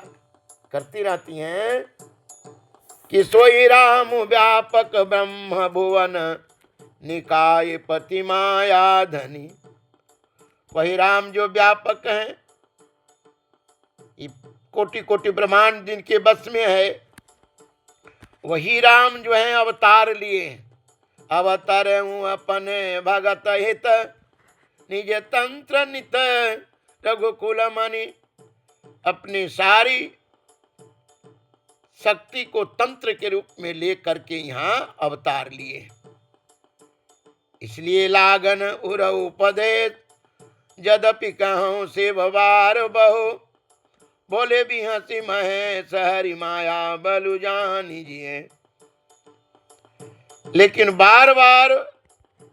करती रहती हैं, कि सोई राम व्यापक ब्रह्म भुवन, निकाय पति माया धनी। वही राम जो व्यापक हैं, कोटि कोटि ब्रह्मांड जिनके बस में है, वही राम जो है अवतार लिए। अवतार हूँ अपने भगत हित, निज तंत्र नित रघुकुल मणि। अपनी सारी शक्ति को तंत्र के रूप में ले करके यहाँ अवतार लिए। इसलिए लागन उर उपदेश, यद्यपि कहूँ से भवार बहु। बोले भी हंसी महेश हरि माया बलु जानी जिए। लेकिन बार बार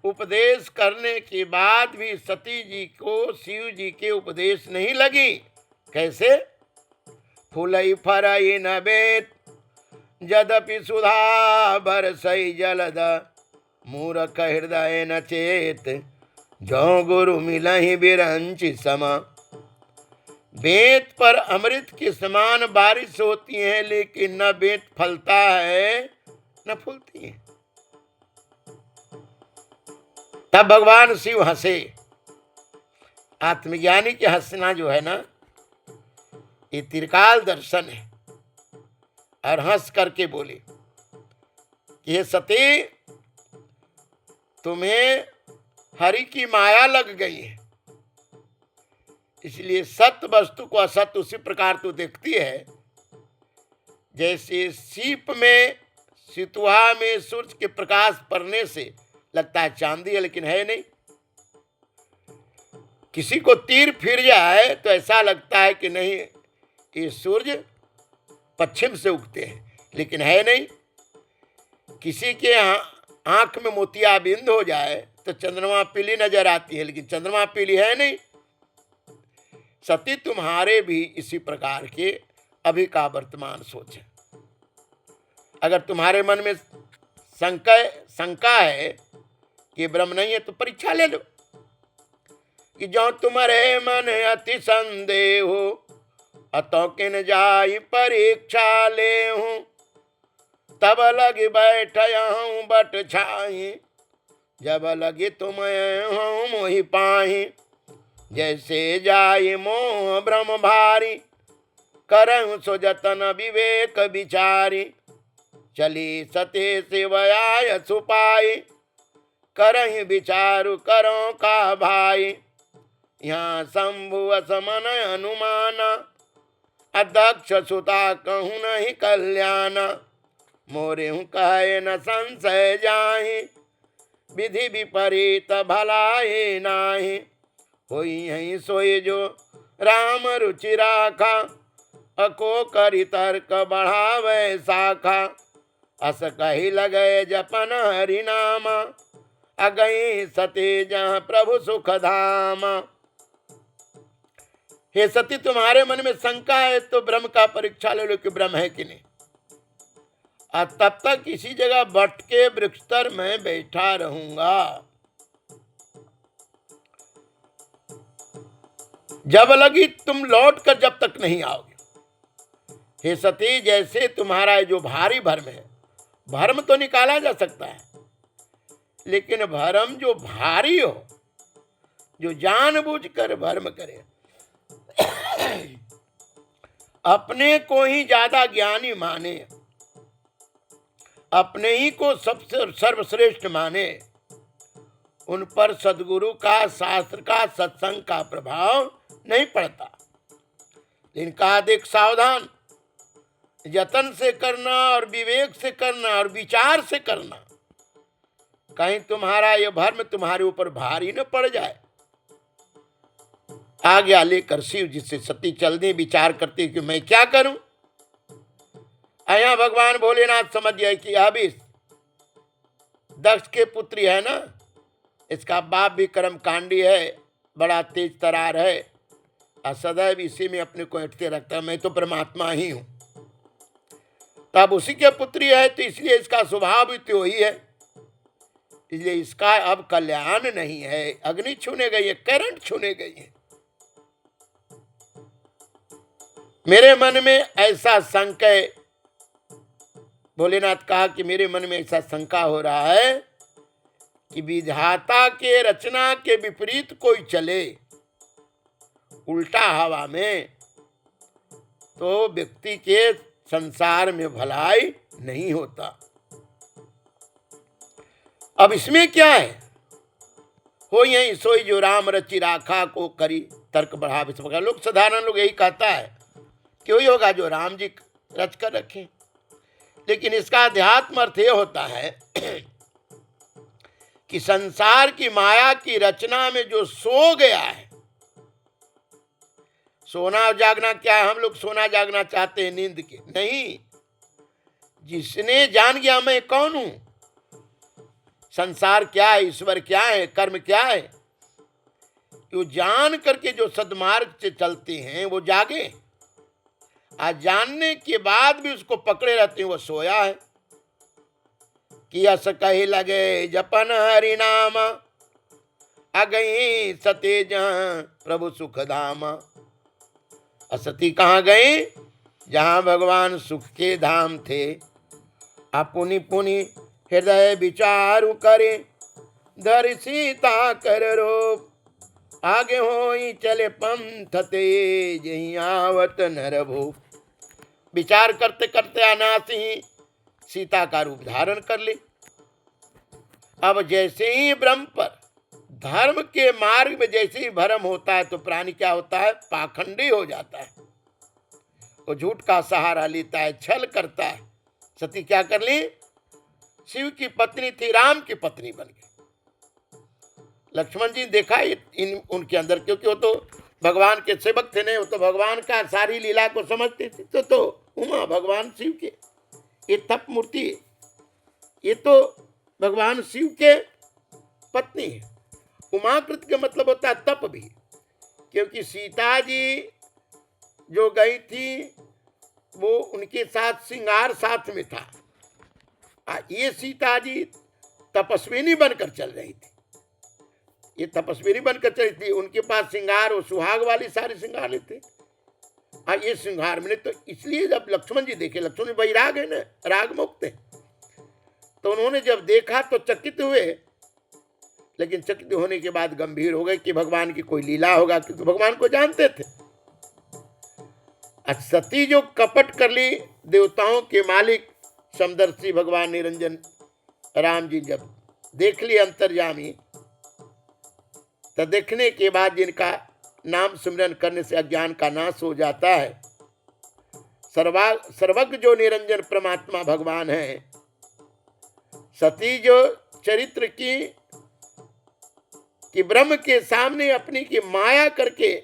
उपदेश करने के बाद भी सती जी को शिव जी के उपदेश नहीं लगी। कैसे? फूलई फरई न बेत, यद्यपि सुधा बरसई जलद। मूर्ख हृदय न चेत, जो गुरु मिलहि बिरंचि समा। बेत पर अमृत के समान बारिश होती है, लेकिन न बेत फलता है न फूलती है। तब भगवान शिव हंसे। आत्मज्ञानी के हंसना जो है ना, ये त्रिकाल दर्शन है। और हंस करके बोले कि हे सती, तुम्हें हरि की माया लग गई है, इसलिए सत्य वस्तु को असत्य उसी प्रकार तो देखती है। जैसे सीप में, सितुहा में सूर्य के प्रकाश पड़ने से लगता है चांदी है, लेकिन है नहीं। किसी को तीर फिर जाए तो ऐसा लगता है कि नहीं, ये सूर्य पश्चिम से उगते हैं, लेकिन है नहीं। किसी के आंख में मोतियाबिंद हो जाए तो चंद्रमा पीली नजर आती है, लेकिन चंद्रमा पीली है नहीं। सती तुम्हारे भी इसी प्रकार के अभी का वर्तमान सोच है। अगर तुम्हारे मन में शंका है कि ब्रह्म नहीं है तो परीक्षा ले लो कि जो तुम्हारे मन अति संदेह हो अतो किन जाई परीक्षा ले हूँ। तब लगी बैठ हूँ बट छाई जब लगी तुम हूँ मोहि पाही। जैसे जाई मोह ब्रह्म भारी करहु सो जतन विवेक विचारी। चली सते सेवयाय सुपाई करहि विचारु करो का भाई। यहाँ शंभु असमन अनुमान अध्यक्ष सुता कहूँ नहीं कल्याण। मोरे हूँ कहे न संशय जाहि विधि विपरीत भलाई नाही। होई यही सोई जो राम रुचि राखा अको करि तर्क बढ़ावे शाखा। अस कही लगे जपन हरि नामा अगई सती जहाँ प्रभु सुख धामा। हे सती तुम्हारे मन में शंका है तो ब्रह्म का परीक्षा ले लो कि ब्रह्म है कि नहीं। और तब तक इसी जगह बट के वृक्ष तर में बैठा रहूंगा। जब लगी तुम लौट कर जब तक नहीं आओगे। हे सती जैसे तुम्हारा जो भारी भर्म है, भर्म तो निकाला जा सकता है, लेकिन भर्म जो भारी हो, जो जानबूझकर भर्म करे, अपने को ही ज्यादा ज्ञानी माने, अपने ही को सबसे सर्वश्रेष्ठ माने, उन पर सद्गुरु का, शास्त्र का, सत्संग का प्रभाव नहीं पड़ता। इनका अधिक सावधान यत्न से करना और विवेक से करना और विचार से करना, कहीं तुम्हारा यह भर्म तुम्हारे ऊपर भारी न पड़ जाए। आज्ञा लेकर शिव जिससे सती चल दी, विचार करती कि मैं क्या करूं। यहाँ भगवान भोलेनाथ समझ गए कि अभी दक्ष के पुत्री है ना, इसका बाप भी कर्मकांडी है, बड़ा तेज तरार है और सदैव इसी में अपने को अटके रखता है, मैं तो परमात्मा ही हूं। तब उसी के पुत्री है तो इसलिए इसका स्वभाव भी तो ही है, इसलिए इसका अब कल्याण नहीं है। अग्नि छूने गई है, करंट छूने गई है। मेरे मन में ऐसा संशय, भोलेनाथ कहा कि मेरे मन में ऐसा शंका हो रहा है कि विधाता के रचना के विपरीत कोई चले उल्टा हवा में, तो व्यक्ति के संसार में भलाई नहीं होता। अब इसमें क्या है, हो यही सोई जो राम रचि राखा को करी तर्क बढ़ावे सका। लोग साधारण लोग यही कहता है कि वही होगा जो राम जी रच कर रखे, लेकिन इसका अध्यात्म अर्थ यह होता है कि संसार की माया की रचना में जो सो गया है, सोना और जागना क्या है, हम लोग सोना जागना चाहते हैं नींद के नहीं। जिसने जान गया मैं कौन हूं, संसार क्या है, ईश्वर क्या है, कर्म क्या है, जो जान करके जो सद्मार्ग से चलते हैं वो जागे। आज जानने के बाद भी उसको पकड़े रहते हैं, वो सोया है। कि अस कहे लगे जपन हरि नाम अगई सते जहाँ प्रभु सुख धामा। असती कहाँ गए, जहाँ भगवान सुख के धाम थे। अपुनि पुनि हृदय विचारु करे धर सीता कर रूप। आगे होई चले पंथ तेज ही आवत नर भूप। विचार करते करते अनाथ ही सीता का रूप धारण कर ले। अब जैसे ही ब्रह्म पर धर्म के मार्ग में जैसे ही भ्रम होता है तो प्राणी क्या होता है, पाखंडी हो जाता है। वो झूठ का सहारा लेता है, छल करता है। सती क्या कर ली, शिव की पत्नी थी, राम की पत्नी बन गई। लक्ष्मण जी देखा इन उनके अंदर, क्योंकि वो तो भगवान के सेवक थे नहीं, वो तो भगवान का सारी लीला को समझते थे। तो उमा भगवान शिव के ये तप मूर्ति है, ये तो भगवान शिव के पत्नी है। उमाकृत का मतलब होता है तप भी, क्योंकि सीता जी जो गई थी वो उनके साथ श्रृंगार साथ में था। ये सीता जी तपस्विनी बनकर चल रही थी, ये तपस्विनी बनकर चली थी। उनके पास श्रृंगार और सुहाग वाली सारे श्रृंगार लेते। ये श्रृंगार मिले तो इसलिए जब लक्ष्मण जी देखे, लक्ष्मण जी वैराग है ना, राग मुक्त है, तो उन्होंने जब देखा तो चकित हुए, लेकिन चकित होने के बाद गंभीर हो गए कि भगवान की कोई लीला होगा, क्योंकि भगवान को जानते थे। सती जो कपट कर ली, देवताओं के मालिक समदर्शी भगवान निरंजन राम जी जब देख लिए अंतर्यामी, तो देखने के बाद जिनका नाम सिमरन करने से अज्ञान का नाश हो जाता है, सर्वज्ञ जो निरंजन परमात्मा भगवान है, सती जो चरित्र की ब्रह्म के सामने अपनी की माया करके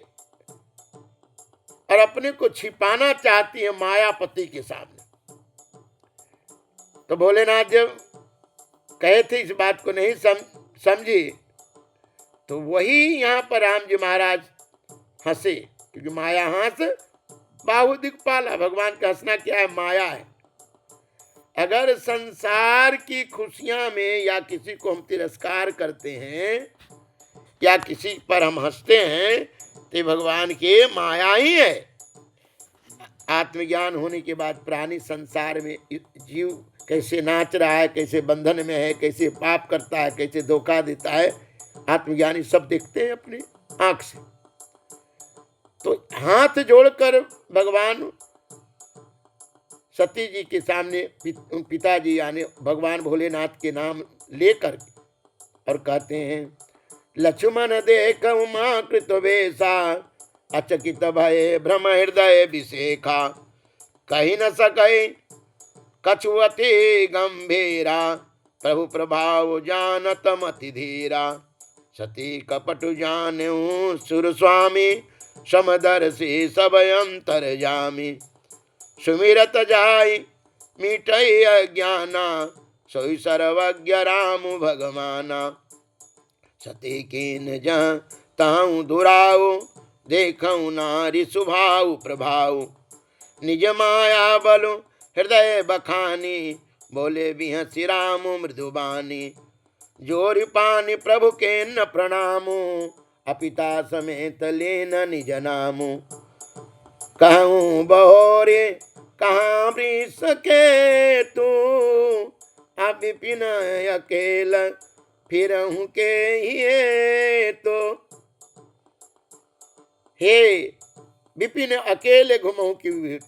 और अपने को छिपाना चाहती है मायापति के सामने। तो भोलेनाथ जब कहे थे इस बात को नहीं समझी, तो वही यहाँ पर राम जी महाराज हंसे, क्योंकि माया हंस बाहु दिक्पाला। भगवान का हंसना क्या है? माया है। अगर संसार की खुशियां में या किसी को हम तिरस्कार करते हैं या किसी पर हम हंसते हैं, तो भगवान के माया ही है। आत्मज्ञान होने के बाद प्राणी संसार में जीव कैसे नाच रहा है, कैसे बंधन में है, कैसे पाप करता है, कैसे धोखा देता है, आत्मज्ञानी सब देखते हैं अपनी आंख से। तो हाथ जोड़कर भगवान सती जी के सामने पिताजी यानी भगवान भोलेनाथ के नाम लेकर और कहते हैं, लक्ष्मण देख उमा कृत वेशा, अचकित भय भ्रम हृदय विशेखा, कही न सके कछुअति गंभीरा, प्रभु प्रभाव जानत मति धीरा, सती कपटु जानू सुर स्वामी, समदर्शी सब अंतर जामी, सुमिरत जाय मिटई अज्ञाना, सोई सर्वज्ञ राम भगवाना, सती कीन जहाँ ताऊ दुराऊ, देखऊ नारी सुभाव प्रभाव, निज माया बलु हृदय बखानी, बोले बिहसी राम मृदुबानी, जोरि पानी प्रभु के न प्रणामो, अपिता समेत लेन निज नामो, कहूँ बहोरे कहाँ वृष के तू, अब विपिन अकेल फिरहूँ के ही तो, हे विपिन अकेले घुमहूँ की।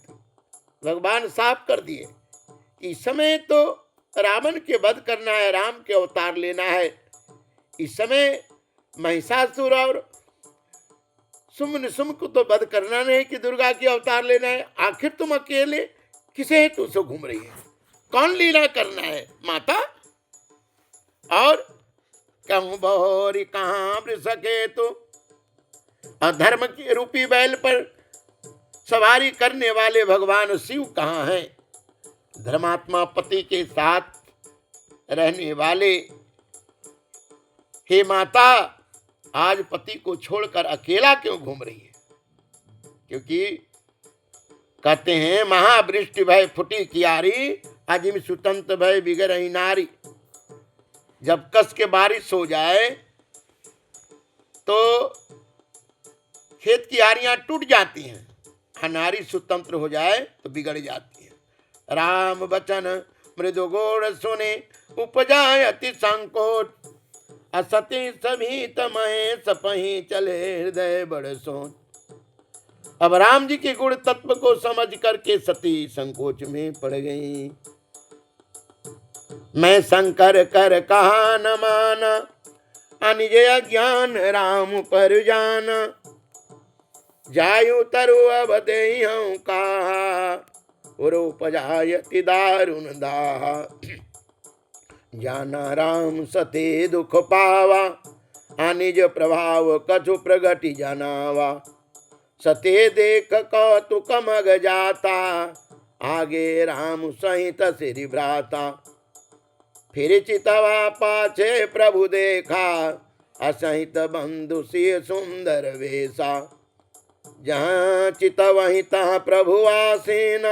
भगवान साफ कर दिए, इस समय तो रावण के वध करना है, राम के अवतार लेना है। इस समय महिषासुर और सुम निसुम को तो वध करना नहीं कि दुर्गा के अवतार लेना है। आखिर तुम अकेले किसे हेतु से घूम रही है? कौन लीला करना है माता? और कहूँ बहोरी कहाँ सके तो, अधर्म के रूपी बैल पर सवारी करने वाले भगवान शिव कहाँ हैं? धर्मात्मा पति के साथ रहने वाले हे माता, आज पति को छोड़कर अकेला क्यों घूम रही है? क्योंकि कहते हैं महावृष्टि भय फुटी कियारी, अजिम सुतंत भय बिगड़ई नारी। जब कस के बारिश हो जाए तो खेत की आरियां टूट जाती हैं, नारी स्वतंत्र हो जाए तो बिगड़ जाती है। राम वचन मृदु गोड़ सुने, उपजाए अति संकोच, असती सभी तमहे सपही चले हृदय बड़ सोच। अब राम जी के गुण तत्व को समझ करके सती संकोच में पड़ गई। मैं शंकर कर कहा न माना, अनिज अज्ञान राम पर जाना, जायु तरु अब देहूं कहा, उपजायति दारुण दाहा। जाना राम सते दुख पावा, अनिज प्रभाव कछु प्रगति जनावा। सते देख कौतुक मग जाता, आगे राम सहित सिरि भ्राता। फिर चितवा पाछे प्रभु देखा, असहित बंधु सिय सुंदर वेशा। जहाँ चित वहीं तहाँ प्रभु आसीन,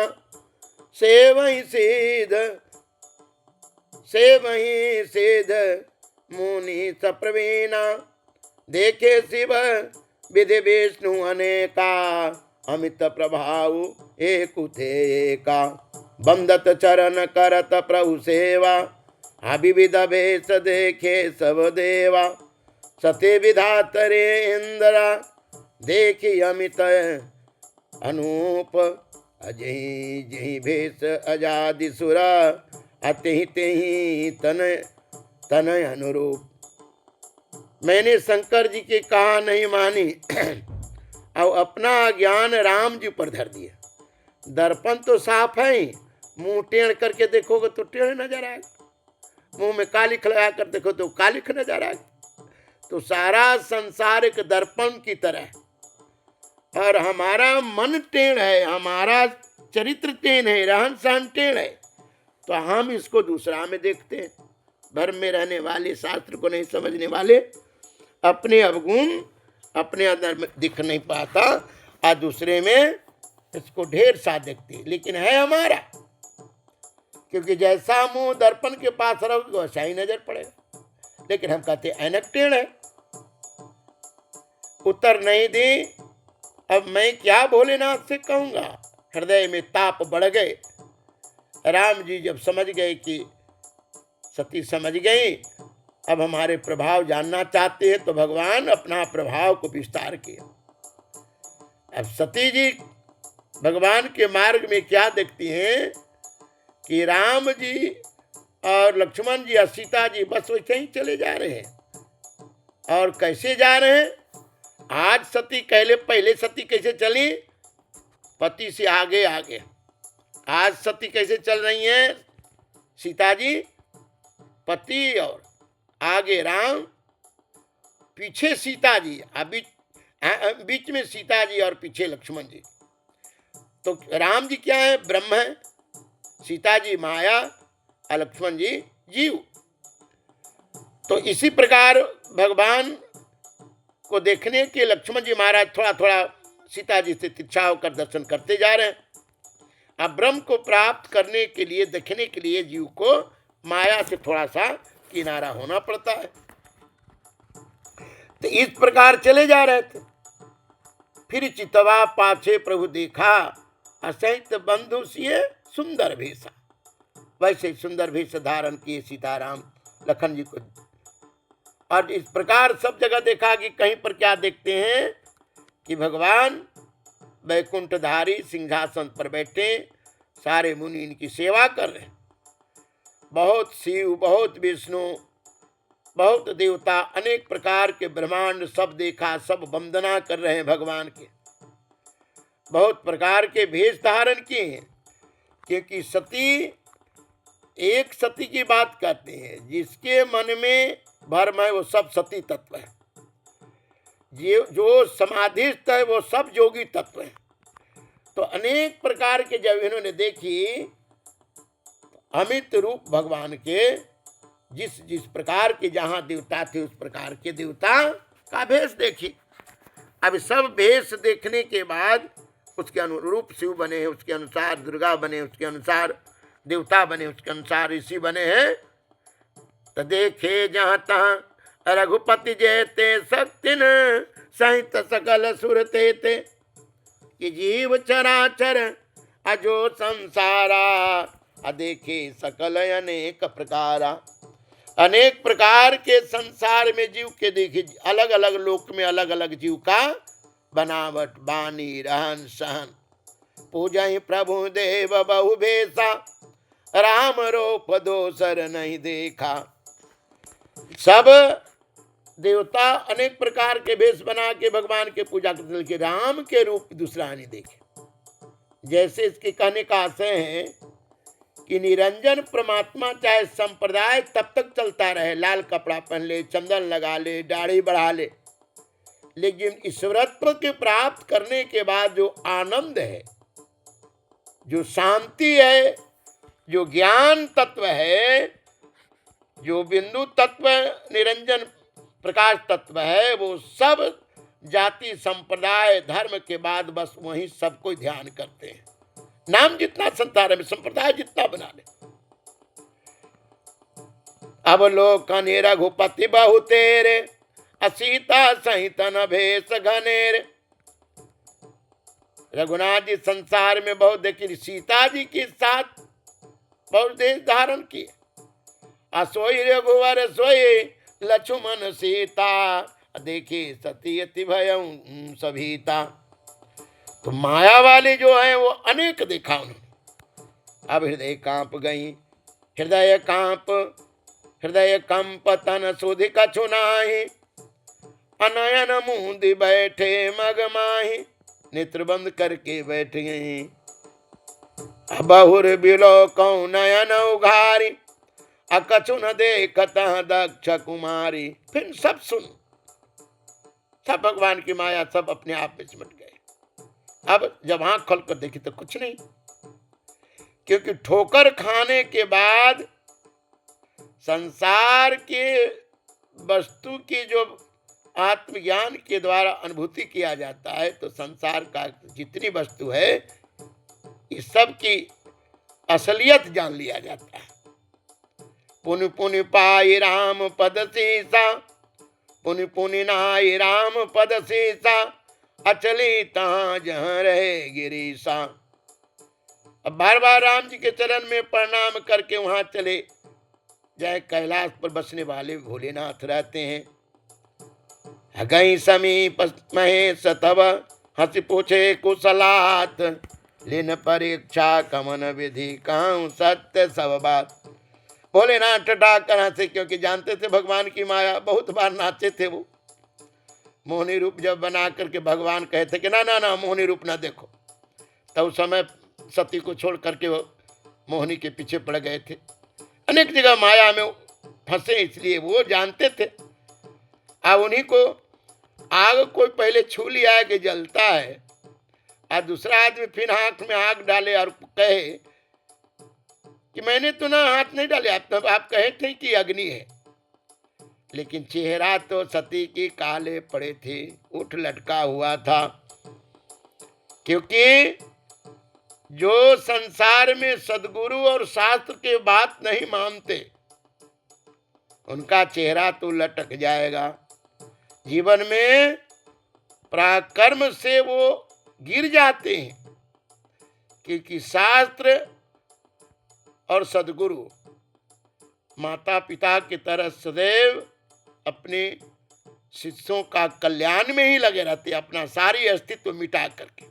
से वहीं सिद्ध मुनि सप्रवीणा। देखे शिव विधि विष्णु अनेका, अमित प्रभाव एक थे का। बंदत चरण करत प्रभु सेवा, अविविध भेष देखे सब देवा। सते विधातरे इंद्रा, देखी अमित अनूप। अजहि जहि भेष अजादि सुरा, अतिहि तेहि तनय अनुरूप। मैंने शंकर जी की कहा नहीं मानी और अपना ज्ञान राम जी पर धर दिया। दर्पण तो साफ है, मुंह टेढ़ करके देखोगे तो टेढ़ नजर आएगा, मुंह में कालिख लगा कर देखो तो कालिख नजर आएगा। तो सारा संसार एक दर्पण की तरह है, और हमारा मन टेढ़ है, हमारा चरित्र टेढ़ है, रहन सहन टेढ़ है, तो हम इसको दूसरा में देखते हैं। भर में रहने वाले, शास्त्र को नहीं समझने वाले, अपने अवगुण अपने अंदर में दिख नहीं पाता, और दूसरे में इसको ढेर सा देखते हैं। लेकिन है हमारा, क्योंकि जैसा मुंह दर्पण के पास रहोगे वैसा ही नजर पड़ेगा। लेकिन हम कहते ऐनक टेढ़ है। उत्तर नहीं दी। अब मैं क्या भोलेनाथ से कहूंगा, हृदय में ताप बढ़ गए। राम जी जब समझ गए कि सती समझ गई, अब हमारे प्रभाव जानना चाहते हैं, तो भगवान अपना प्रभाव को विस्तार किया। अब सती जी भगवान के मार्ग में क्या देखती हैं कि राम जी और लक्ष्मण जी और सीता जी बस वैसे ही चले जा रहे हैं। और कैसे जा रहे हैं? आज सती पहले सती कैसे चली? पति से आगे आगे। आज सती कैसे चल रही हैं? सीता जी पति और आगे राम, पीछे सीता जी, बीच में सीता जी और पीछे लक्ष्मण जी। तो राम जी क्या है? ब्रह्म है, सीता जी माया और लक्ष्मण जी जीव। तो इसी प्रकार भगवान को देखने के लक्ष्मण जी महाराज थोड़ा थोड़ा सीता जी से तिरछा होकर दर्शन करते जा रहे हैं। अब ब्रह्म को प्राप्त करने के लिए, देखने के लिए जीव को माया से थोड़ा सा किनारा होना पड़ता है। तो इस प्रकार चले जा रहे थे। फिर चितवा पाछे प्रभु देखा, असहित बंधु सिए सुंदर भेषा। वैसे सुंदर भेष धारण किए सीताराम लखन जी को। और इस प्रकार सब जगह देखा कि कहीं पर क्या देखते हैं कि भगवान वैकुंठधारी सिंहासन पर बैठे, सारे मुनि इनकी सेवा कर रहे हैं। बहुत शिव, बहुत विष्णु, बहुत देवता, अनेक प्रकार के ब्रह्मांड सब देखा, सब वंदना कर रहे हैं भगवान के। बहुत प्रकार के भेष धारण किए हैं, क्योंकि सती एक सती की बात करते हैं, जिसके मन में भर्म है वो सब सती तत्व है, जो समाधिस्थ है वो सब योगी तत्व है। तो अनेक प्रकार के जब इन्होंने देखी, अमित रूप भगवान के, जिस जिस प्रकार के जहाँ देवता थे उस प्रकार के देवता का भेष देखी। अब सब भेष देखने के बाद उसके अनुरूप शिव बने हैं, उसके अनुसार दुर्गा बने, उसके अनुसार देवता बने, उसके अनुसार ऋषि बने हैं। तो देखे जहाँ तहाँ रघुपति जयते शक्ति न, सहित सकल सुर ते कि जीव चराचर अजो संसारा, अदेखे सकल अनेक प्रकारा। अनेक प्रकार के संसार में जीव के देखे, अलग अलग लोक में अलग अलग जीव का बनावट, बानी, रहन सहन। पूजहि प्रभु देव बहु भेषा, राम रूप दोसर नहीं देखा। सब देवता अनेक प्रकार के भेष बना के भगवान के पूजा करते, के राम के रूप दूसरा नहीं देखे। जैसे इसके कहने का आशय है कि निरंजन परमात्मा चाहे संप्रदाय तब तक चलता रहे, लाल कपड़ा पहन ले, चंदन लगा ले, दाढ़ी बढ़ा ले, लेकिन ईश्वरत्व के प्राप्त करने के बाद जो आनंद है, जो शांति है, जो ज्ञान तत्व है, जो बिंदु तत्व, निरंजन प्रकाश तत्व है, वो सब जाति संप्रदाय धर्म के बाद बस वही सबको ध्यान करते हैं। नाम जितना संसार में, संप्रदाय जितना बना ले। अब लोग कने रघुपति बहु तेरे, असीता सहितन भेष घनेर। रघुनाथ जी संसार में बहुत देखी, सीता जी के साथ बहुत देश धारण किए। असोई रघुवर सोई लक्ष्मण सीता, देखी सती अति भयं सभीता। तो माया वाले जो है वो अनेक देखा उन्होंने। अब हृदय कांप गई, हृदय कंप तन सुधि कछु नाही। अनयन मुंदि बैठे मग माही, नेत्र बंद करके बैठ गई। बहुर बिलोकौ नयन उघारी, अकछु न देखत दक्ष कुमारी। फिर सब सुन, सब भगवान की माया, सब अपने आप में सिमट गए। अब जब आंख खोल कर देखी तो कुछ नहीं, क्योंकि ठोकर खाने के बाद संसार के वस्तु की जो आत्मज्ञान के द्वारा अनुभूति किया जाता है, तो संसार का जितनी वस्तु है इस सब की असलियत जान लिया जाता है। पुनि पुनि पाई राम पद सीसा, पुनि पुनि नाई राम पद सीसा। अचली तहाँ जहाँ रहे गिरीसा। अब बार बार राम जी के चरण में प्रणाम करके वहां चले जाए। कैलाश पर बसने वाले भोलेनाथ रहते हैं। गई समीप महेश तब, हंस पूछे कुशलात। लेन परीक्षा कमन विधि, कहूँ सत्य सब बात। भोलेनाथ टटा कर हंसे, क्योंकि जानते थे भगवान की माया। बहुत बार नाचे थे वो। मोहनी रूप जब बना करके भगवान कहते कि ना ना ना मोहनी रूप ना देखो, तब उस समय सती को छोड़ करके वो मोहनी के पीछे पड़ गए थे। अनेक जगह माया में फंसे, इसलिए वो जानते थे। अब उन्हीं को आग कोई पहले छू लिया है कि जलता है, और दूसरा आदमी फिर हाथ में आग डाले और कहे कि मैंने तो ना हाथ नहीं डाले, आप कहे थे कि अग्नि है। लेकिन चेहरा तो सती की काले पड़े थे, उठ लटका हुआ था। क्योंकि जो संसार में सदगुरु और शास्त्र के बात नहीं मानते, उनका चेहरा तो लटक जाएगा। जीवन में पराक्रम से वो गिर जाते हैं, क्योंकि शास्त्र और सदगुरु माता पिता की तरह सदैव अपने शिष्यों का कल्याण में ही लगे रहते, अपना सारी अस्तित्व मिटा करके।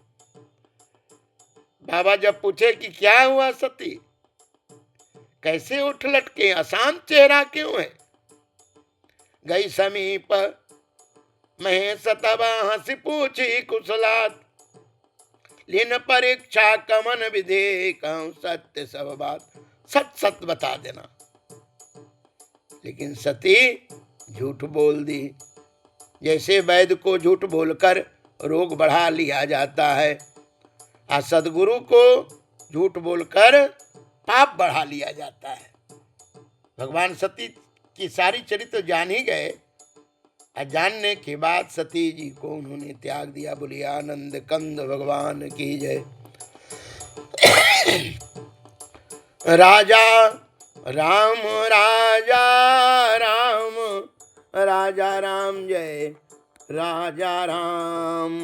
बाबा जब पूछे कि क्या हुआ सती, कैसे उठ लटके, अशांत चेहरा क्यों है? गई समीप महेश तब, हंसी पूछी कुशलात। लेन परीक्षा कमन विधि, कहूँ सत्य सब बात। सच सच बता देना। लेकिन सती झूठ बोल दी। जैसे वैद्य को झूठ बोलकर रोग बढ़ा लिया जाता है, और सदगुरु को झूठ बोलकर पाप बढ़ा लिया जाता है। भगवान सती की सारी चरित्र जान ही गए, और जानने के बाद सती जी को उन्होंने त्याग दिया। बोलिए आनंद कंद भगवान की जय। राजा राम राजा राम, राजा राम जय राजा राम।